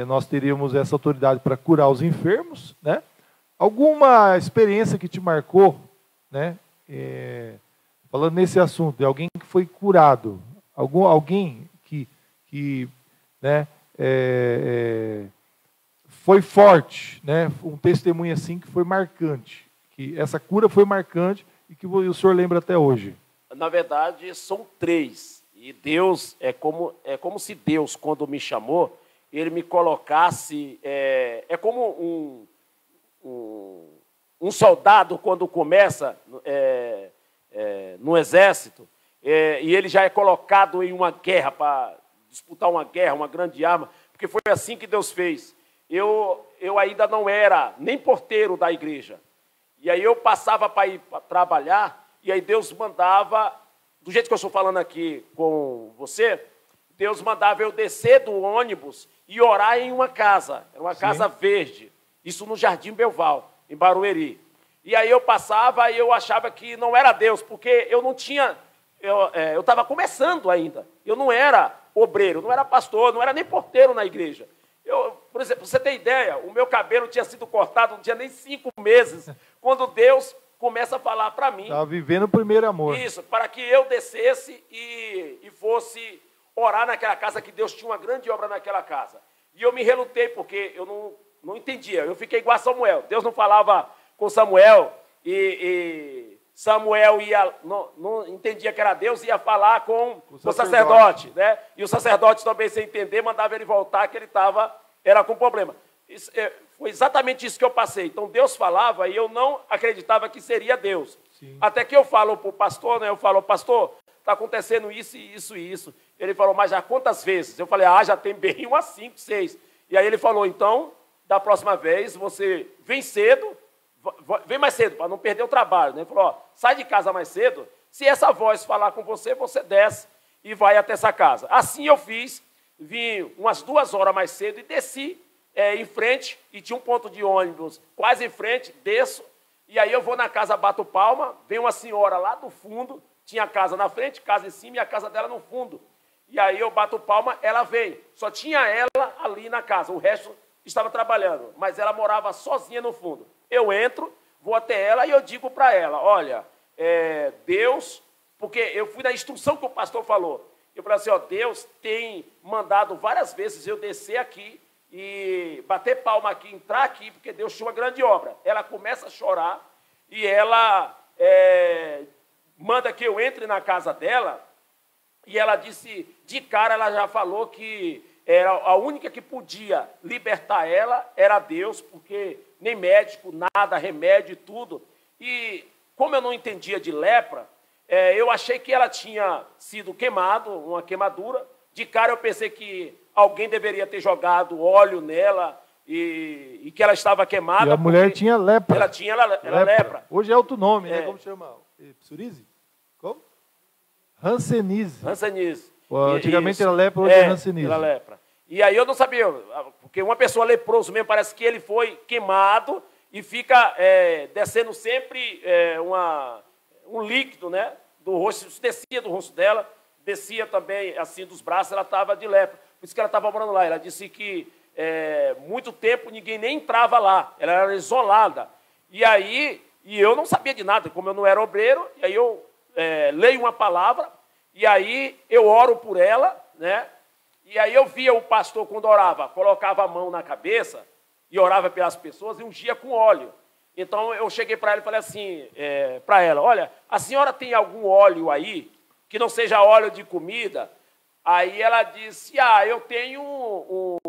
nós teríamos essa autoridade para curar os enfermos, né? Alguma experiência que te marcou, né? Falando nesse assunto, de alguém que foi curado, alguém que né, foi forte, né? Um testemunho assim que foi marcante, que essa cura foi marcante e que o senhor lembra até hoje. Na verdade, são 3. E Deus, é como se Deus, quando me chamou, Ele me colocasse... É como um soldado, quando começa no exército, e ele já é colocado em uma guerra, para disputar uma guerra, uma grande arma, porque foi assim que Deus fez. Eu ainda não era nem porteiro da igreja. E aí eu passava para ir para trabalhar, e aí Deus mandava, do jeito que eu estou falando aqui com você, Deus mandava eu descer do ônibus e orar em uma casa. Era uma casa verde. Isso no Jardim Belval, em Barueri. E aí eu passava e eu achava que não era Deus, porque eu não tinha... Eu estava começando ainda. Eu não era obreiro, não era pastor, não era nem porteiro na igreja. Por exemplo, pra você ter ideia, o meu cabelo tinha sido cortado, não tinha nem 5 meses, quando Deus começa a falar para mim. Estava vivendo o primeiro amor. Isso, para que eu descesse e fosse orar naquela casa, que Deus tinha uma grande obra naquela casa. E eu me relutei, porque eu não entendia. Eu fiquei igual a Samuel. Deus não falava com Samuel e Samuel não entendia que era Deus, ia falar com o sacerdote, né? E o sacerdote também, sem entender, mandava ele voltar, que ele era com problema. Foi exatamente isso que eu passei. Então, Deus falava e eu não acreditava que seria Deus. Sim. Até que eu falo para o pastor, né? Eu falo, pastor, está acontecendo isso, isso e isso. Ele falou, mas já quantas vezes? Eu falei, já tem bem umas 5, 6. E aí ele falou, então, da próxima vez, você vem cedo, vem mais cedo, para não perder o trabalho. Né? Ele falou, sai de casa mais cedo, se essa voz falar com você, você desce e vai até essa casa. Assim eu fiz, vim umas 2 horas mais cedo e desci em frente, e tinha um ponto de ônibus quase em frente, desço, e aí eu vou na casa, bato palma, vem uma senhora lá do fundo, tinha a casa na frente, casa em cima e a casa dela no fundo. E aí eu bato palma, ela vem. Só tinha ela ali na casa, o resto estava trabalhando, mas ela morava sozinha no fundo. Eu entro, vou até ela e eu digo para ela, olha, Deus, porque eu fui na instrução que o pastor falou. Eu falei assim, Deus tem mandado várias vezes eu descer aqui e bater palma aqui, entrar aqui, porque Deus tinha uma grande obra. Ela começa a chorar e ela manda que eu entre na casa dela, e ela disse, de cara ela já falou que era a única que podia libertar ela, era Deus, porque nem médico, nada, remédio e tudo. E como eu não entendia de lepra, eu achei que ela tinha sido queimado, uma queimadura. De cara eu pensei que alguém deveria ter jogado óleo nela e que ela estava queimada. E a mulher tinha lepra. Ela tinha lepra. Hoje é outro nome, né? Como chama? Psoríase? Como? Hanseníase. Hanseníase. Antigamente era lepra, hoje é hanseníase. Era lepra. E aí eu não sabia, porque uma pessoa leprosa mesmo, parece que ele foi queimado e fica descendo sempre um líquido, né, do rosto, isso descia do rosto dela, descia também assim dos braços, ela estava de lepra. Por isso que ela estava morando lá. Ela disse que muito tempo ninguém nem entrava lá, ela era isolada. E eu não sabia de nada, como eu não era obreiro, e aí eu leio uma palavra, e aí eu oro por ela, né? E aí eu via o pastor, quando orava, colocava a mão na cabeça e orava pelas pessoas e ungia com óleo. Então eu cheguei para ela e falei assim, para ela, olha, a senhora tem algum óleo aí, que não seja óleo de comida? Aí ela disse, eu tenho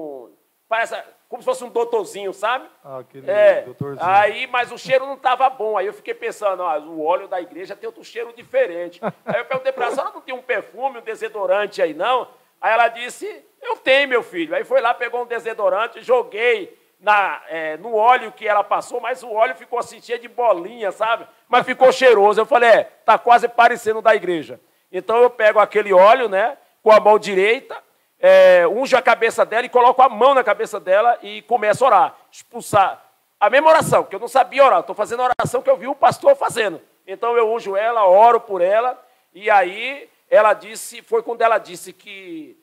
parece como se fosse um doutorzinho, sabe? Aquele doutorzinho. Aí, mas o cheiro não estava bom. Aí eu fiquei pensando, o óleo da igreja tem outro cheiro diferente. Aí eu perguntei para ela, a senhora não tem um perfume, um desodorante aí não? Aí ela disse, eu tenho, meu filho. Aí foi lá, pegou um desodorante, joguei no óleo que ela passou, mas o óleo ficou assim, cheio de bolinha, sabe? Mas ficou cheiroso. Eu falei, tá quase parecendo da igreja. Então eu pego aquele óleo, né, com a mão direita, unjo a cabeça dela e coloco a mão na cabeça dela e começo a orar, expulsar. A mesma oração, que eu não sabia orar, estou fazendo a oração que eu vi o pastor fazendo. Então eu unjo ela, oro por ela, e aí ela disse, foi quando ela disse que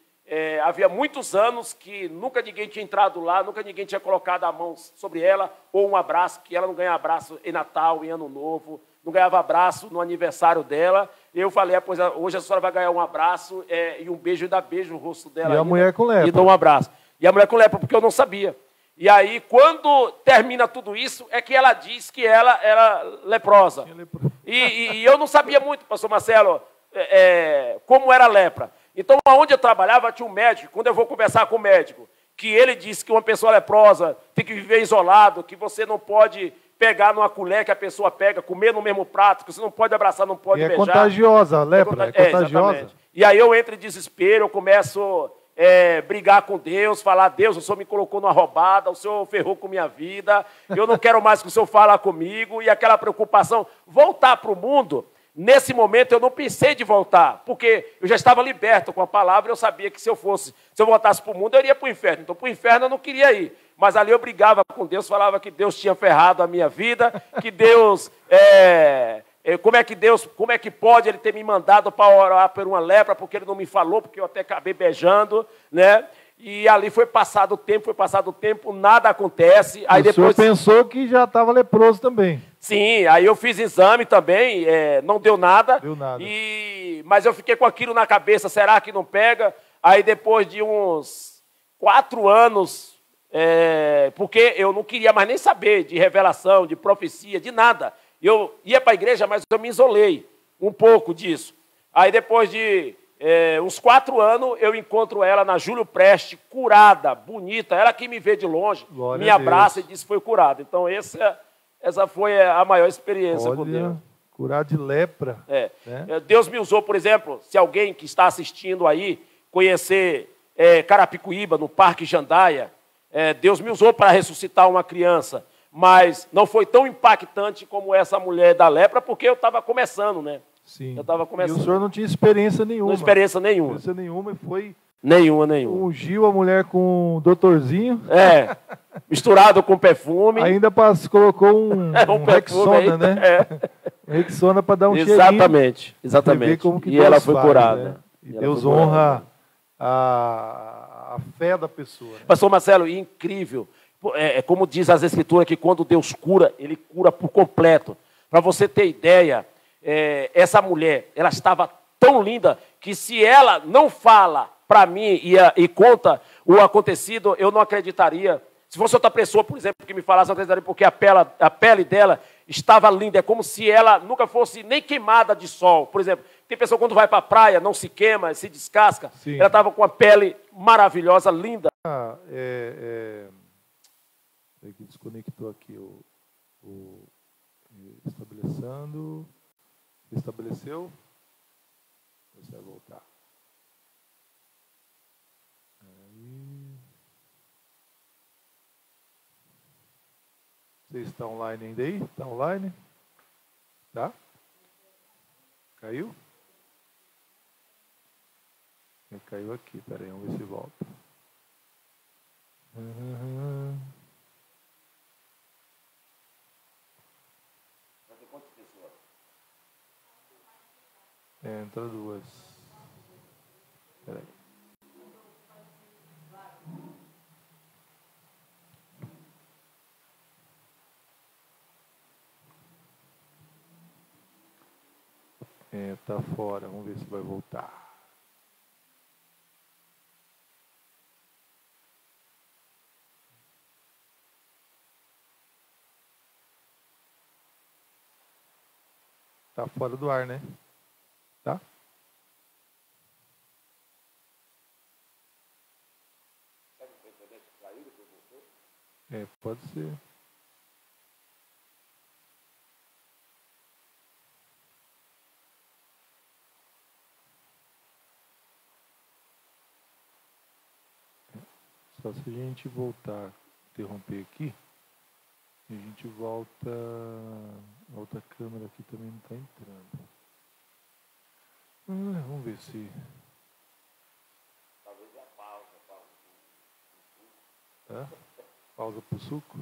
havia muitos anos que nunca ninguém tinha entrado lá, nunca ninguém tinha colocado a mão sobre ela, ou um abraço, que ela não ganha abraço em Natal, em Ano Novo, não ganhava abraço no aniversário dela. Eu falei, pois hoje a senhora vai ganhar um abraço e um beijo, ainda beijo o rosto dela. E a mulher com lepra. E dou um abraço. E a mulher com lepra, porque eu não sabia. E aí, quando termina tudo isso, é que ela diz que ela era leprosa. E eu não sabia muito, pastor Marcelo, como era a lepra. Então, onde eu trabalhava, tinha um médico. Quando eu vou conversar com o médico, que ele disse que uma pessoa leprosa tem que viver isolado, que você não pode pegar numa colher que a pessoa pega, comer no mesmo prato, que você não pode abraçar, não pode beijar. É contagiosa, a lepra, é contagiosa. Exatamente. E aí eu entro em desespero, eu começo brigar com Deus, falar, Deus, o Senhor me colocou numa roubada, o Senhor ferrou com minha vida, eu não quero mais que o Senhor fale comigo, e aquela preocupação, voltar para o mundo. Nesse momento eu não pensei de voltar, porque eu já estava liberto com a palavra, eu sabia que se eu voltasse para o mundo, eu iria para o inferno. Então, para o inferno eu não queria ir. Mas ali eu brigava com Deus, falava que Deus tinha ferrado a minha vida, que Deus... Como é que pode ele ter me mandado para orar por uma lepra, porque ele não me falou, porque eu até acabei beijando, né? E ali foi passado o tempo, nada acontece. Aí depois... O senhor pensou que já estava leproso também. Sim, aí eu fiz exame também, não deu nada. Deu nada. Mas eu fiquei com aquilo na cabeça, será que não pega? Aí depois de uns 4 anos, porque eu não queria mais nem saber de revelação, de profecia, de nada. Eu ia para a igreja, mas eu me isolei um pouco disso. Aí depois de uns 4 anos, eu encontro ela na Júlio Preste, curada, bonita. Ela que me vê de longe, Glória me abraça e diz que foi curada. Então essa foi a maior experiência com Deus. Curar de lepra. Né? Deus me usou, por exemplo, se alguém que está assistindo aí conhecer Carapicuíba, no Parque Jandaia, Deus me usou para ressuscitar uma criança. Mas não foi tão impactante como essa mulher da lepra, porque eu estava começando, né? Sim. Eu estava começando. E o senhor não tinha experiência nenhuma. Não experiência nenhuma. Experiência nenhuma e foi... Nenhuma. Ungiu a mulher com um doutorzinho. Misturado com perfume. Ainda colocou um Rexona, aí, né? Um Rexona para dar um Exatamente. Ver como que e Deus ela foi faz, curada. Né? E Deus honra a fé da pessoa. Né? Pastor Marcelo, incrível. Como diz as Escrituras, que quando Deus cura, Ele cura por completo. Para você ter ideia, essa mulher, ela estava tão linda que se ela não fala para mim e conta o acontecido, eu não acreditaria. Se fosse outra pessoa, por exemplo, que me falasse, eu não acreditaria, porque a pele dela estava linda. É como se ela nunca fosse nem queimada de sol. Por exemplo, tem pessoa quando vai para a praia, não se queima, se descasca. Sim. Ela estava com a pele maravilhosa, linda. Que desconectou aqui o estabelecendo. Estabeleceu. Você vai voltar. Aí. Você está online ainda aí? Está online? Tá? Caiu? Caiu aqui. Peraí, vamos ver se volta. Entra 2. Peraí. Tá fora. Vamos ver se vai voltar. Tá fora do ar, né? Tá? Pode ser. Só se a gente voltar, interromper aqui, a gente volta. A outra câmera aqui também não está entrando. Vamos ver se... Talvez a pausa. Pausa para o suco?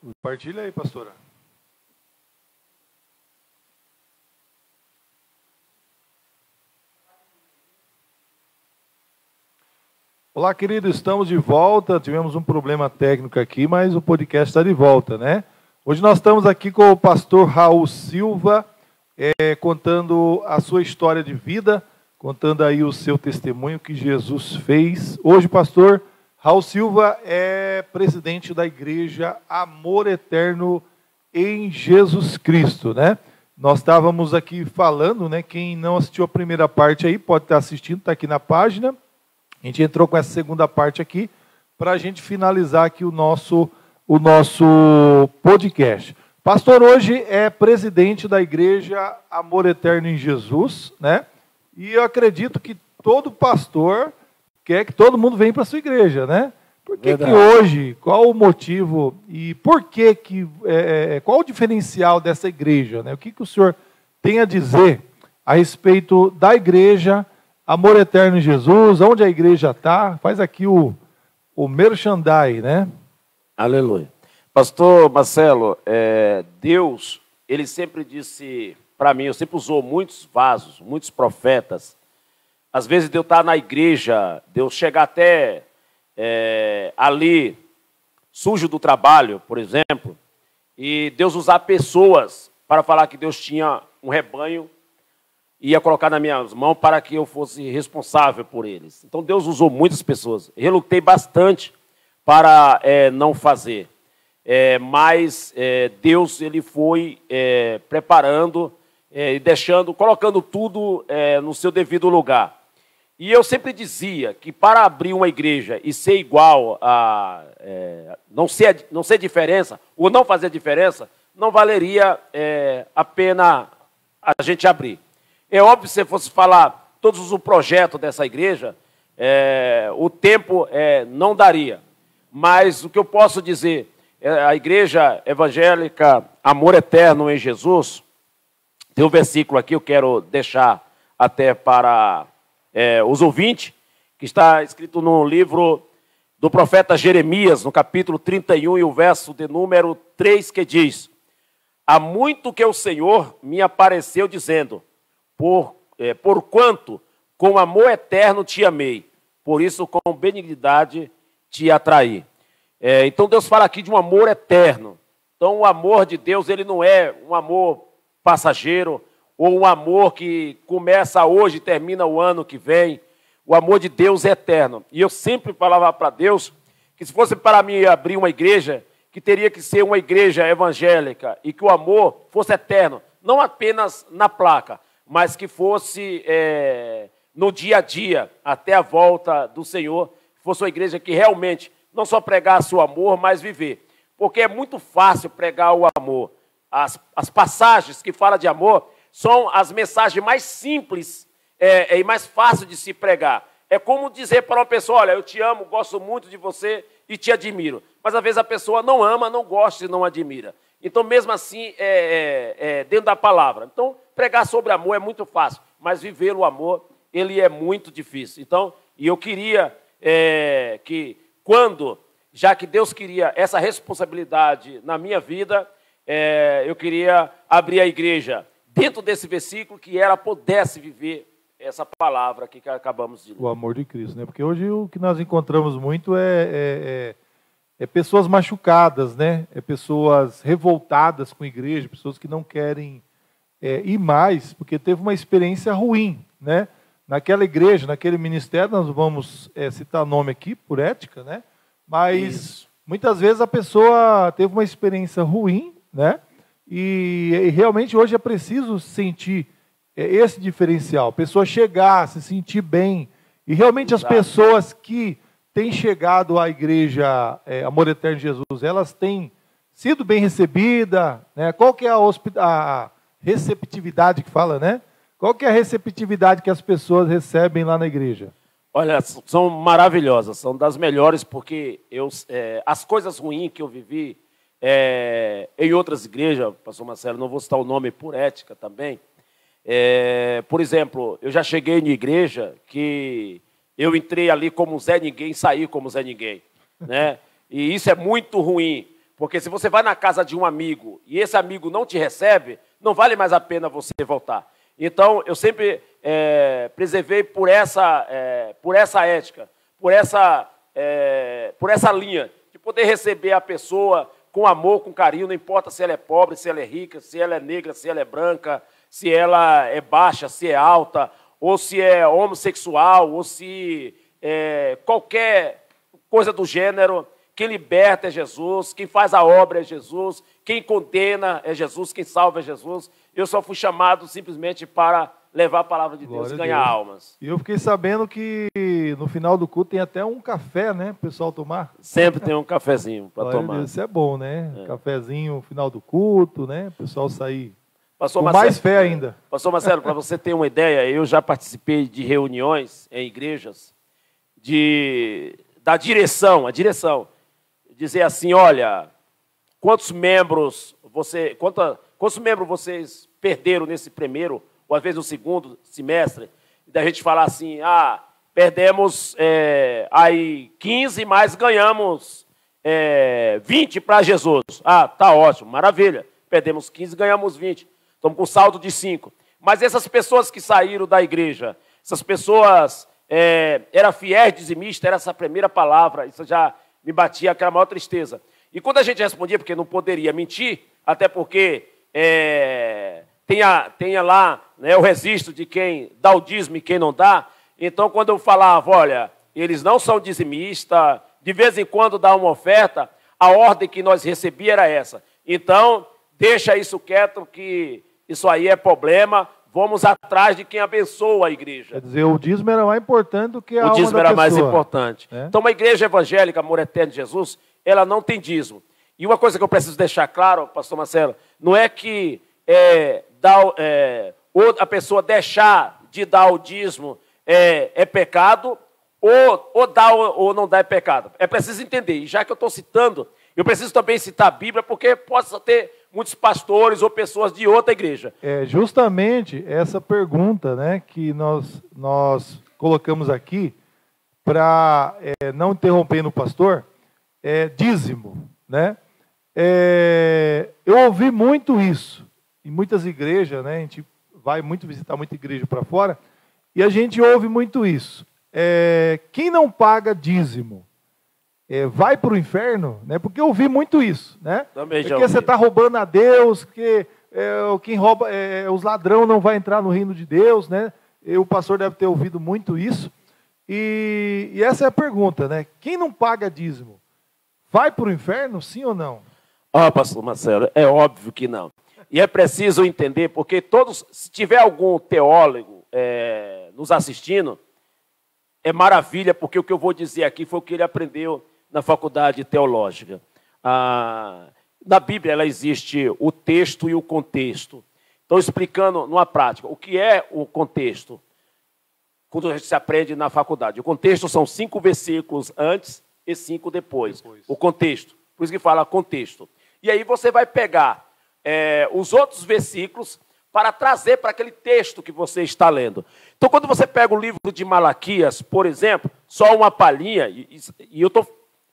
Compartilha aí, pastora. Olá, querido, estamos de volta. Tivemos um problema técnico aqui, mas o podcast está de volta, né? Hoje nós estamos aqui com o pastor Raul Silva, contando a sua história de vida, contando aí o seu testemunho que Jesus fez. Hoje o pastor Raul Silva é presidente da igreja Amor Eterno em Jesus Cristo, né? Nós estávamos aqui falando, né? Quem não assistiu a primeira parte aí pode estar assistindo, está aqui na página. A gente entrou com essa segunda parte aqui para a gente finalizar aqui o nosso podcast. Pastor hoje é presidente da Igreja Amor Eterno em Jesus, né? E eu acredito que todo pastor quer que todo mundo venha para a sua igreja, né? Por que hoje, qual o motivo e por que qual o diferencial dessa igreja, né? O que o senhor tem a dizer a respeito da igreja Amor Eterno em Jesus, onde a igreja está? Faz aqui o merchandise, né? Aleluia. Pastor Marcelo, Deus, ele sempre disse para mim, eu sempre usou muitos vasos, muitos profetas. Às vezes Deus está na igreja, Deus chega até ali, sujo do trabalho, por exemplo, e Deus usar pessoas para falar que Deus tinha um rebanho e ia colocar nas minhas mãos para que eu fosse responsável por eles. Então Deus usou muitas pessoas. Relutei bastante para não fazer. Mas Deus ele foi preparando e colocando tudo no seu devido lugar. E eu sempre dizia que para abrir uma igreja e ser igual a não ser diferença, ou não fazer diferença, não valeria a pena a gente abrir. É óbvio que se você fosse falar todos os projetos dessa igreja, o tempo não daria. Mas o que eu posso dizer, a igreja evangélica Amor Eterno em Jesus, tem um versículo aqui, eu quero deixar até para os ouvintes, que está escrito no livro do profeta Jeremias, no capítulo 31 e o verso de número 3, que diz: há muito que o Senhor me apareceu dizendo, porquanto com amor eterno te amei, por isso com benignidade te atraí. Então Deus fala aqui de um amor eterno. Então o amor de Deus, ele não é um amor passageiro, ou um amor que começa hoje e termina o ano que vem. O amor de Deus é eterno. E eu sempre falava para Deus que se fosse para mim abrir uma igreja, que teria que ser uma igreja evangélica e que o amor fosse eterno, não apenas na placa, mas que fosse no dia a dia, até a volta do Senhor, fosse uma igreja que realmente não só pregasse o amor, mas viver. Porque é muito fácil pregar o amor. As passagens que falam de amor são as mensagens mais simples e mais fáceis de se pregar. É como dizer para uma pessoa, olha, eu te amo, gosto muito de você e te admiro. Mas às vezes a pessoa não ama, não gosta e não admira. Então, mesmo assim, dentro da palavra. Então, pregar sobre amor é muito fácil, mas viver o amor, ele é muito difícil. Então, e eu queria que já que Deus queria essa responsabilidade na minha vida, eu queria abrir a igreja dentro desse versículo, que ela pudesse viver essa palavra aqui que acabamos de ler. O amor de Cristo, né? Porque hoje o que nós encontramos muito é pessoas machucadas, né? Pessoas revoltadas com a igreja, pessoas que não querem ir mais, porque teve uma experiência ruim, né? Naquela igreja, naquele ministério, nós vamos citar nome aqui, por ética, né? Mas muitas vezes a pessoa teve uma experiência ruim, né? E realmente hoje é preciso sentir esse diferencial. A pessoa chegar, se sentir bem. E realmente as pessoas que têm chegado à igreja Amor Eterno de Jesus, elas têm sido bem recebidas, né? Qual que é a receptividade que fala, né? Qual que é a receptividade que as pessoas recebem lá na igreja? Olha, são maravilhosas, são das melhores, porque as coisas ruins que eu vivi em outras igrejas, pastor Marcelo, não vou citar o nome por ética também. Por exemplo, eu já cheguei em igreja que eu entrei ali como Zé Ninguém e saí como Zé Ninguém, né? E isso é muito ruim, porque se você vai na casa de um amigo e esse amigo não te recebe, não vale mais a pena você voltar. Então, eu sempre preservei por essa ética, por essa linha, de poder receber a pessoa com amor, com carinho, não importa se ela é pobre, se ela é rica, se ela é negra, se ela é branca, se ela é baixa, se é alta, ou se é homossexual, ou se qualquer coisa do gênero. quem liberta é Jesus, quem faz a obra é Jesus, quem condena é Jesus, quem salva é Jesus. Eu só fui chamado simplesmente para levar a palavra de Deus e ganhar almas. E eu fiquei sabendo que no final do culto tem até um café, né, para o pessoal tomar. Sempre tem um cafezinho para tomar. Deus, isso é bom, né? Cafezinho no final do culto, né? O pessoal sair Pastor com Marcelo, mais fé ainda. Pastor Marcelo, para você ter uma ideia, eu já participei de reuniões em igrejas da direção, dizer assim, olha, quantos membros vocês perderam nesse primeiro, ou às vezes no segundo semestre, e da gente falar assim, perdemos aí 15, mas ganhamos 20 para Jesus. Tá ótimo, maravilha. Perdemos 15, ganhamos 20. Estamos com saldo de 5. Mas essas pessoas que saíram da igreja, essas pessoas eram fiéis, dizimistas, era essa primeira palavra, isso já me batia aquela maior tristeza. E quando a gente respondia, porque não poderia mentir, até porque tenha lá, né, o registro de quem dá o dízimo e quem não dá. Então, quando eu falava, olha, eles não são dizimistas, de vez em quando dá uma oferta, a ordem que nós recebíamos era essa. Então, deixa isso quieto, que isso aí é problema, vamos atrás de quem abençoa a igreja. Quer dizer, o dízimo era mais importante do que a alma da pessoa. O dízimo era mais importante. Então, uma igreja evangélica, Amor Eterno de Jesus, ela não tem dízimo. E uma coisa que eu preciso deixar claro, pastor Marcelo, não é que a pessoa deixar de dar o dízimo é pecado, ou dar ou não dar é pecado. É preciso entender. E já que eu estou citando, eu preciso também citar a Bíblia, porque possa ter muitos pastores ou pessoas de outra igreja. É justamente essa pergunta, né, que nós colocamos aqui, para não interromper no pastor, dízimo, né? Eu ouvi muito isso em muitas igrejas, né? A gente vai muito visitar muita igreja para fora, e a gente ouve muito isso. Quem não paga dízimo vai para o inferno, né? Porque eu ouvi muito isso, né? Também já porque ouvi. Você está roubando a Deus, que quem rouba, os ladrões não vai entrar no reino de Deus, né? O pastor deve ter ouvido muito isso. E essa é a pergunta, né? Quem não paga dízimo vai para o inferno, sim ou não? Pastor Marcelo, é óbvio que não. E é preciso entender, porque se tiver algum teólogo nos assistindo, é maravilha, porque o que eu vou dizer aqui foi o que ele aprendeu na faculdade teológica. Na Bíblia, ela existe o texto e o contexto. Então, explicando numa prática, o que é o contexto? Quando a gente se aprende na faculdade. O contexto são 5 versículos antes e 5 depois. O contexto. Por isso que fala contexto. E aí você vai pegar os outros versículos para trazer para aquele texto que você está lendo. Então, quando você pega o livro de Malaquias, por exemplo, só uma palhinha, e eu estou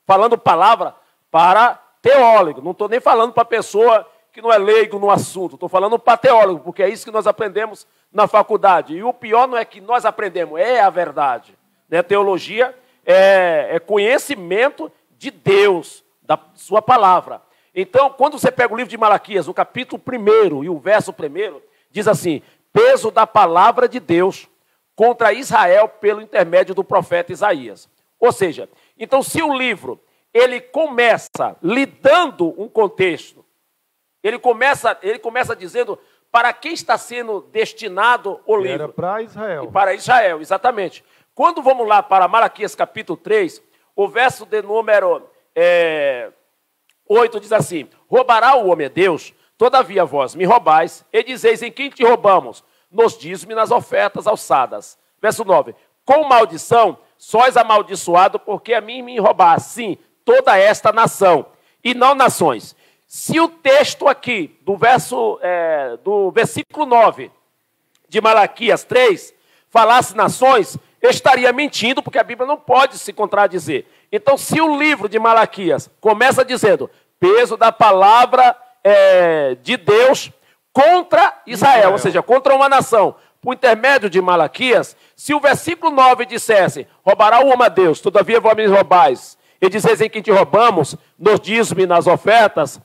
falando palavra para teólogo, não estou nem falando para pessoa que não é leigo no assunto, estou falando para teólogo, porque é isso que nós aprendemos na faculdade. E o pior não é que nós aprendemos, é a verdade. Né? Teologia é conhecimento de Deus, da sua palavra. Então, quando você pega o livro de Malaquias, o capítulo 1 e o verso 1, diz assim: peso da palavra de Deus contra Israel pelo intermédio do profeta Isaías. Ou seja, então se o livro ele começa lhe dando um contexto, ele começa dizendo para quem está sendo destinado o livro. Era para Israel. E para Israel, exatamente. Quando vamos lá para Malaquias capítulo 3, o verso de número 8 diz assim: roubará o homem a Deus, todavia vós me roubais, e dizeis em quem te roubamos? Nos dízimos e nas ofertas alçadas. Verso 9: com maldição sois amaldiçoado, porque a mim me roubar, sim, toda esta nação, e não nações. Se o texto aqui, do versículo 9 de Malaquias 3, falasse nações, eu estaria mentindo, porque a Bíblia não pode se contradizer. Então, se o livro de Malaquias começa dizendo peso da palavra de Deus contra Israel, ou seja, contra uma nação, por intermédio de Malaquias, se o versículo 9 dissesse, roubará o homem a Deus, todavia vós me roubais, e dizeis em quem te roubamos, nos dízimos e nas ofertas,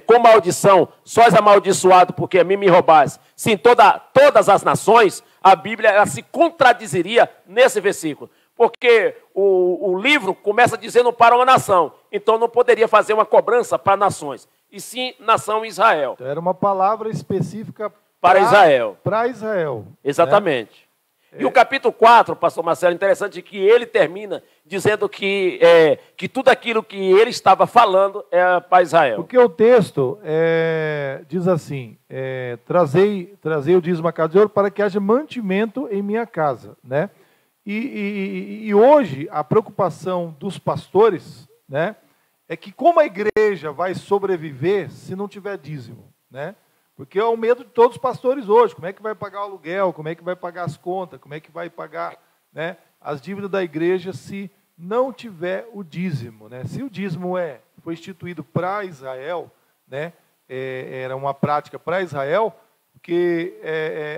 com maldição, sois amaldiçoado, porque a mim me roubais. Sim, todas as nações, a Bíblia ela se contradizeria nesse versículo. porque o livro começa dizendo para uma nação. Então não poderia fazer uma cobrança para nações, e sim nação Israel. Então, era uma palavra específica para Israel. Para Israel. Exatamente. Né? E o capítulo 4, pastor Marcelo, interessante que ele termina dizendo que tudo aquilo que ele estava falando é para Israel. Porque o texto diz assim, trazei o dízimo à casa de ouro para que haja mantimento em minha casa. Né? E hoje a preocupação dos pastores, né, é que como a igreja vai sobreviver se não tiver dízimo, né? Porque é o medo de todos os pastores hoje. Como é que vai pagar o aluguel? Como é que vai pagar as contas? Como é que vai pagar, né, as dívidas da igreja se não tiver o dízimo? Né? Se o dízimo foi instituído para Israel, né, era uma prática para Israel, porque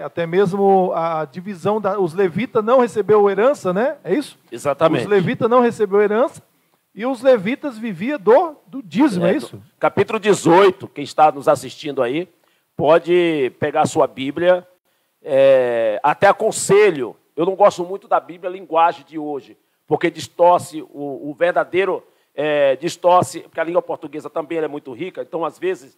até mesmo a divisão, os levitas não recebeu herança, né? É isso? Exatamente. Os levitas não recebeu herança e os levitas viviam do dízimo, é isso? Capítulo 18, quem está nos assistindo aí, pode pegar a sua Bíblia, até aconselho. Eu não gosto muito da Bíblia linguagem de hoje, porque distorce o verdadeiro, distorce, porque a língua portuguesa também é muito rica, então às vezes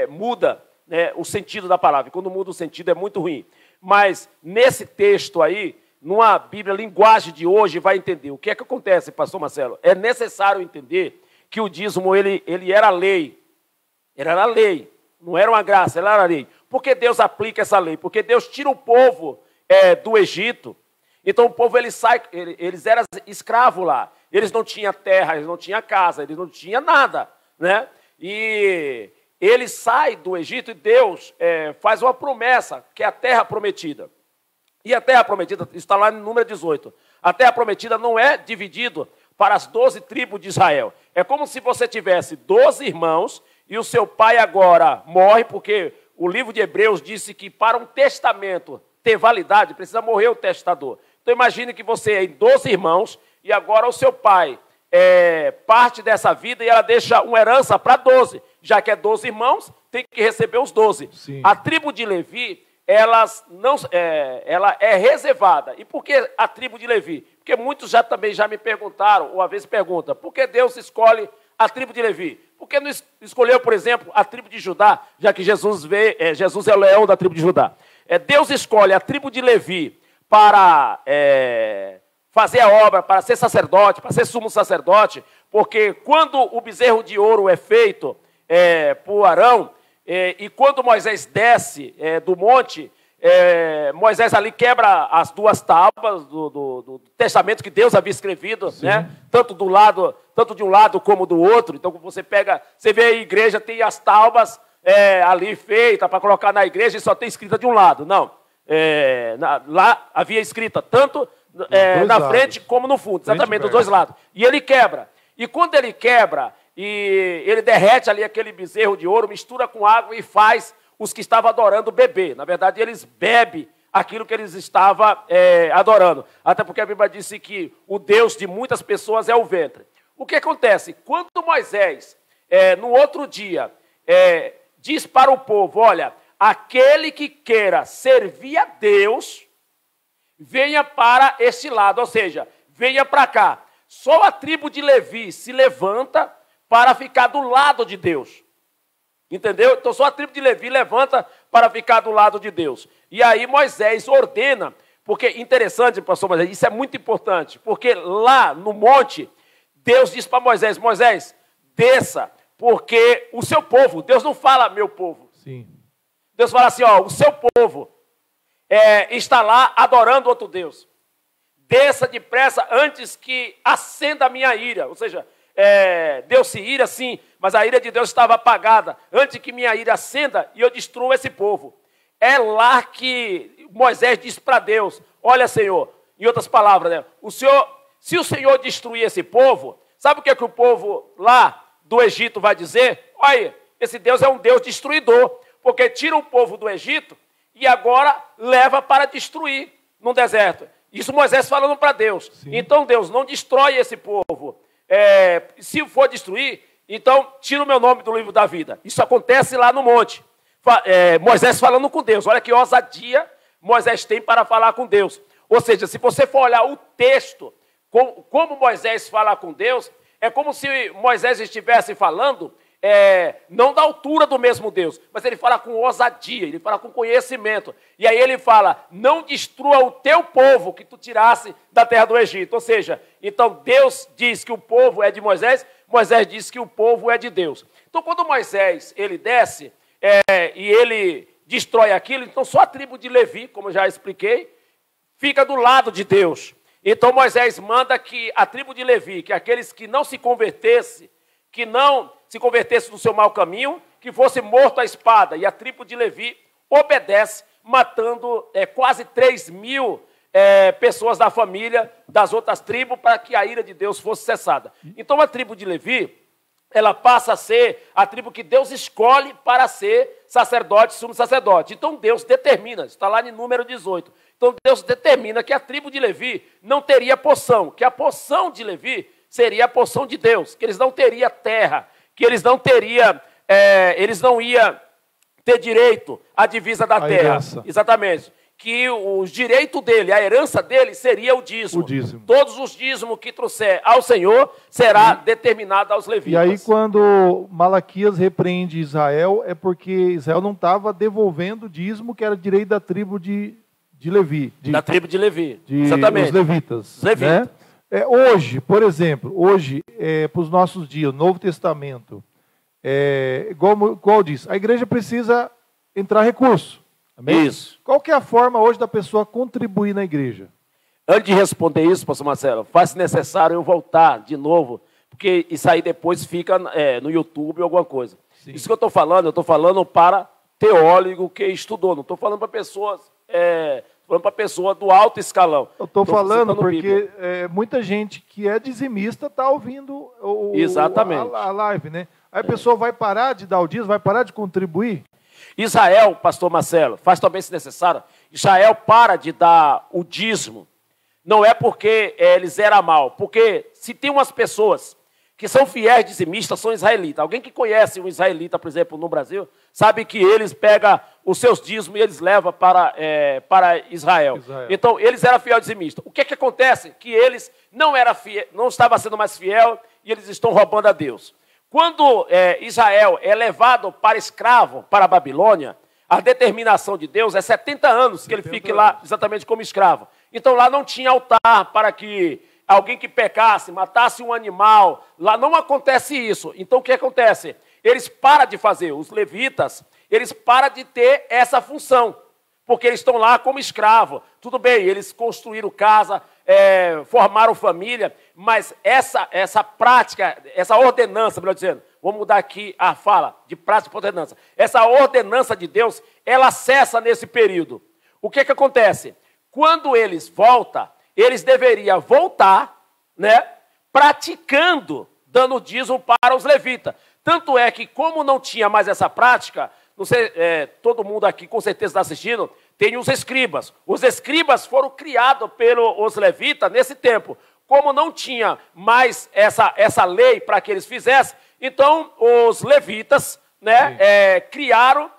muda, né, o sentido da palavra. E quando muda o sentido é muito ruim. Mas nesse texto aí, numa Bíblia linguagem de hoje, vai entender. O que é que acontece, pastor Marcelo? É necessário entender que o dízimo ele era lei. Ele era lei. Não era uma graça, ela era lei. Por que Deus aplica essa lei? Porque Deus tira o povo do Egito. Então o povo eles eram escravos lá. Eles não tinham terra, eles não tinham casa, eles não tinham nada, né? E ele sai do Egito e Deus faz uma promessa, que é a terra prometida. E a terra prometida está lá no número 18. A terra prometida não é dividida para as 12 tribos de Israel. É como se você tivesse 12 irmãos e o seu pai agora morre, porque o livro de Hebreus disse que para um testamento ter validade, precisa morrer o testador. Então imagine que você é 12 irmãos e agora o seu pai parte dessa vida e ela deixa uma herança para 12. Já que é 12 irmãos, tem que receber os 12. Sim. A tribo de Levi, ela é reservada. E por que a tribo de Levi? Porque muitos também já me perguntaram, ou às vezes perguntam, por que Deus escolhe a tribo de Levi? Por que não escolheu, por exemplo, a tribo de Judá, já que Jesus é o leão da tribo de Judá? Deus escolhe a tribo de Levi para fazer a obra, para ser sacerdote, para ser sumo sacerdote, porque quando o bezerro de ouro é feito por Arão, e quando Moisés desce do monte, Moisés ali quebra as duas tábuas do testamento que Deus havia escrevido, né? Tanto de um lado como do outro. Então você vê a igreja, tem as tábuas ali feitas para colocar na igreja e só tem escrita de um lado. Não. Lá havia escrita tanto na frente como no fundo, exatamente, dos dois lados. E ele quebra. E quando ele quebra, e ele derrete ali aquele bezerro de ouro, mistura com água e faz os que estavam adorando beber. Na verdade, eles bebem aquilo que eles estavam adorando. Até porque a Bíblia disse que o Deus de muitas pessoas é o ventre. O que acontece? Quando Moisés, no outro dia, diz para o povo, olha, aquele que queira servir a Deus, venha para este lado, ou seja, venha para cá. Só a tribo de Levi se levanta para ficar do lado de Deus. Entendeu? Então só a tribo de Levi levanta para ficar do lado de Deus. E aí Moisés ordena, porque interessante, pastor Moisés, isso é muito importante, porque lá no monte, Deus diz para Moisés, Moisés, desça, porque o seu povo, Deus não fala meu povo. Sim. Deus fala assim, ó, o seu povo está lá adorando outro Deus. Desça depressa antes que acenda a minha ira. Ou seja, Deus se ira sim, mas a ira de Deus estava apagada. Antes que minha ira acenda e eu destrua esse povo. É lá que Moisés diz para Deus, olha Senhor, em outras palavras, né, se o Senhor destruir esse povo, sabe o que o povo lá do Egito vai dizer? Olha, esse Deus é um Deus destruidor, porque tira o povo do Egito e agora leva para destruir no deserto. Isso Moisés falando para Deus. Sim. Então Deus não destrói esse povo. Se for destruir, então tira o meu nome do livro da vida. Isso acontece lá no monte. Moisés falando com Deus. Olha que ousadia Moisés tem para falar com Deus. Ou seja, se você for olhar o texto como Moisés fala com Deus, é como se Moisés estivesse falando, não da altura do mesmo Deus, mas ele fala com ousadia, ele fala com conhecimento. E aí ele fala, não destrua o teu povo que tu tirasse da terra do Egito. Ou seja, então Deus diz que o povo é de Moisés, Moisés diz que o povo é de Deus. Então quando Moisés ele desce e ele destrói aquilo, então só a tribo de Levi, como eu já expliquei, fica do lado de Deus. Então Moisés manda que a tribo de Levi, que aqueles que não se convertessem, do seu mau caminho, que fosse morto à espada. E a tribo de Levi obedece, matando quase 3.000 pessoas da família das outras tribos, para que a ira de Deus fosse cessada. Então a tribo de Levi, ela passa a ser a tribo que Deus escolhe para ser sacerdote, sumo sacerdote. Então Deus determina, está lá em número 18. Então Deus determina que a tribo de Levi não teria porção, que a porção de Levi seria a porção de Deus, que eles não teriam terra, que eles não teriam, eles não iam ter direito à divisa da terra. Herança. Exatamente. Que o direito dele, a herança dele, seria o dízimo. Todos os dízimos que trouxer ao Senhor será determinado aos levitas. E aí quando Malaquias repreende Israel, é porque Israel não estava devolvendo o dízimo que era direito da tribo de Levi. Da tribo de Levi, exatamente. Os levitas. Os levitas. Né? Hoje, por exemplo, para os nossos dias, o Novo Testamento, igual diz, a igreja precisa entrar recurso. Amém? Isso. Qual que é a forma hoje da pessoa contribuir na igreja? Antes de responder isso, pastor Marcelo, faz necessário eu voltar de novo, porque isso aí depois fica no YouTube ou alguma coisa. Sim. Isso que eu estou falando para teólogo que estudou, não estou falando para pessoas... falando para pessoa do alto escalão. Eu estou falando porque muita gente que é dizimista está ouvindo a live, né? Aí a pessoa vai parar de dar o dízimo, vai parar de contribuir. Israel, pastor Marcelo, faz também se necessário, Israel para de dar o dízimo, não é porque eles eram mal, porque se tem umas pessoas que são fiéis dizimistas, são israelitas. Alguém que conhece um israelita, por exemplo, no Brasil, sabe que eles pegam os seus dízimos e eles levam para Israel. Então, eles eram fiéis dizimistas. O que acontece? Que eles não estavam sendo mais fiel e eles estão roubando a Deus. Quando Israel é levado para escravo para a Babilônia, a determinação de Deus é 70 anos que ele fique lá exatamente como escravo. Então, lá não tinha altar para que alguém que pecasse, matasse um animal, lá não acontece isso. Então o que acontece? Eles param de fazer, os levitas, eles param de ter essa função, porque eles estão lá como escravo. Tudo bem, eles construíram casa, formaram família, mas essa prática, essa ordenança, melhor dizendo, vou mudar aqui a fala, de prática para ordenança. Essa ordenança de Deus, ela cessa nesse período. O que acontece? Quando eles voltam, eles deveriam voltar, né, praticando, dando dízimo para os levitas. Tanto é que, como não tinha mais essa prática, não sei, todo mundo aqui com certeza está assistindo, tem os escribas. Os escribas foram criados pelos levitas nesse tempo. Como não tinha mais essa lei para que eles fizessem, então os levitas, né, criaram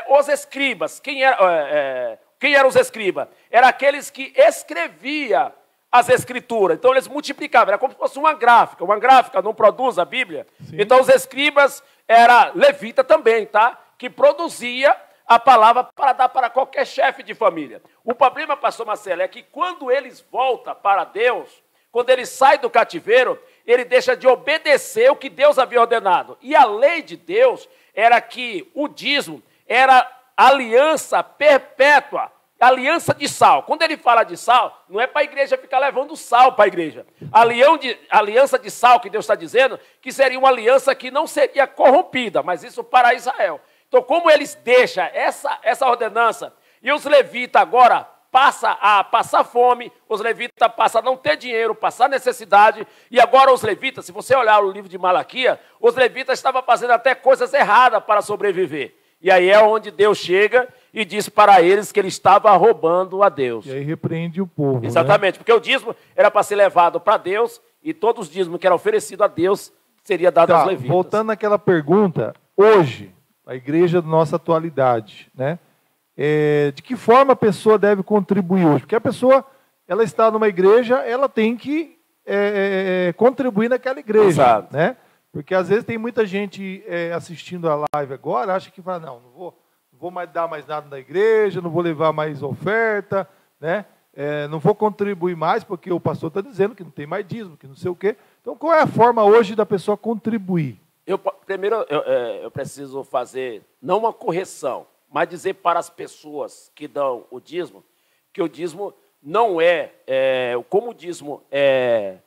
os escribas. Quem eram os escribas? Eram aqueles que escreviam as escrituras. Então eles multiplicavam, era como se fosse uma gráfica. Uma gráfica não produz a Bíblia. Sim. Então os escribas era levita também, tá? Que produzia a palavra para dar para qualquer chefe de família. O problema, pastor Marcelo, é que quando eles voltam para Deus, quando eles saem do cativeiro, ele deixa de obedecer o que Deus havia ordenado. E a lei de Deus era que o dízimo era aliança perpétua, aliança de sal. Quando ele fala de sal, não é para a igreja ficar levando sal para a igreja. Aliança de sal que Deus está dizendo, que seria uma aliança que não seria corrompida, mas isso para Israel. Então, como eles deixam essa ordenança, e os levitas agora passam a passar fome, os levitas passam a não ter dinheiro, passar necessidade, e agora os levitas, se você olhar o livro de Malaquias, os levitas estavam fazendo até coisas erradas para sobreviver. E aí é onde Deus chega e diz para eles que ele estava roubando a Deus. E aí repreende o povo. Exatamente, né? Porque o dízimo era para ser levado para Deus e todos os dízimos que era oferecido a Deus seria dado aos levitas. Voltando àquela pergunta, hoje, a igreja da nossa atualidade, né? De que forma a pessoa deve contribuir hoje? Porque a pessoa, ela está numa igreja, ela tem que contribuir naquela igreja. Exato. Né? Porque às vezes tem muita gente assistindo a live agora, acha que fala, não vou mais dar mais nada na igreja, não vou levar mais oferta, né? Não vou contribuir mais, porque o pastor está dizendo que não tem mais dízimo, que não sei o quê. Então, qual é a forma hoje da pessoa contribuir? Primeiro, eu preciso fazer, não uma correção, mas dizer para as pessoas que dão o dízimo, que o dízimo não como o dízimo é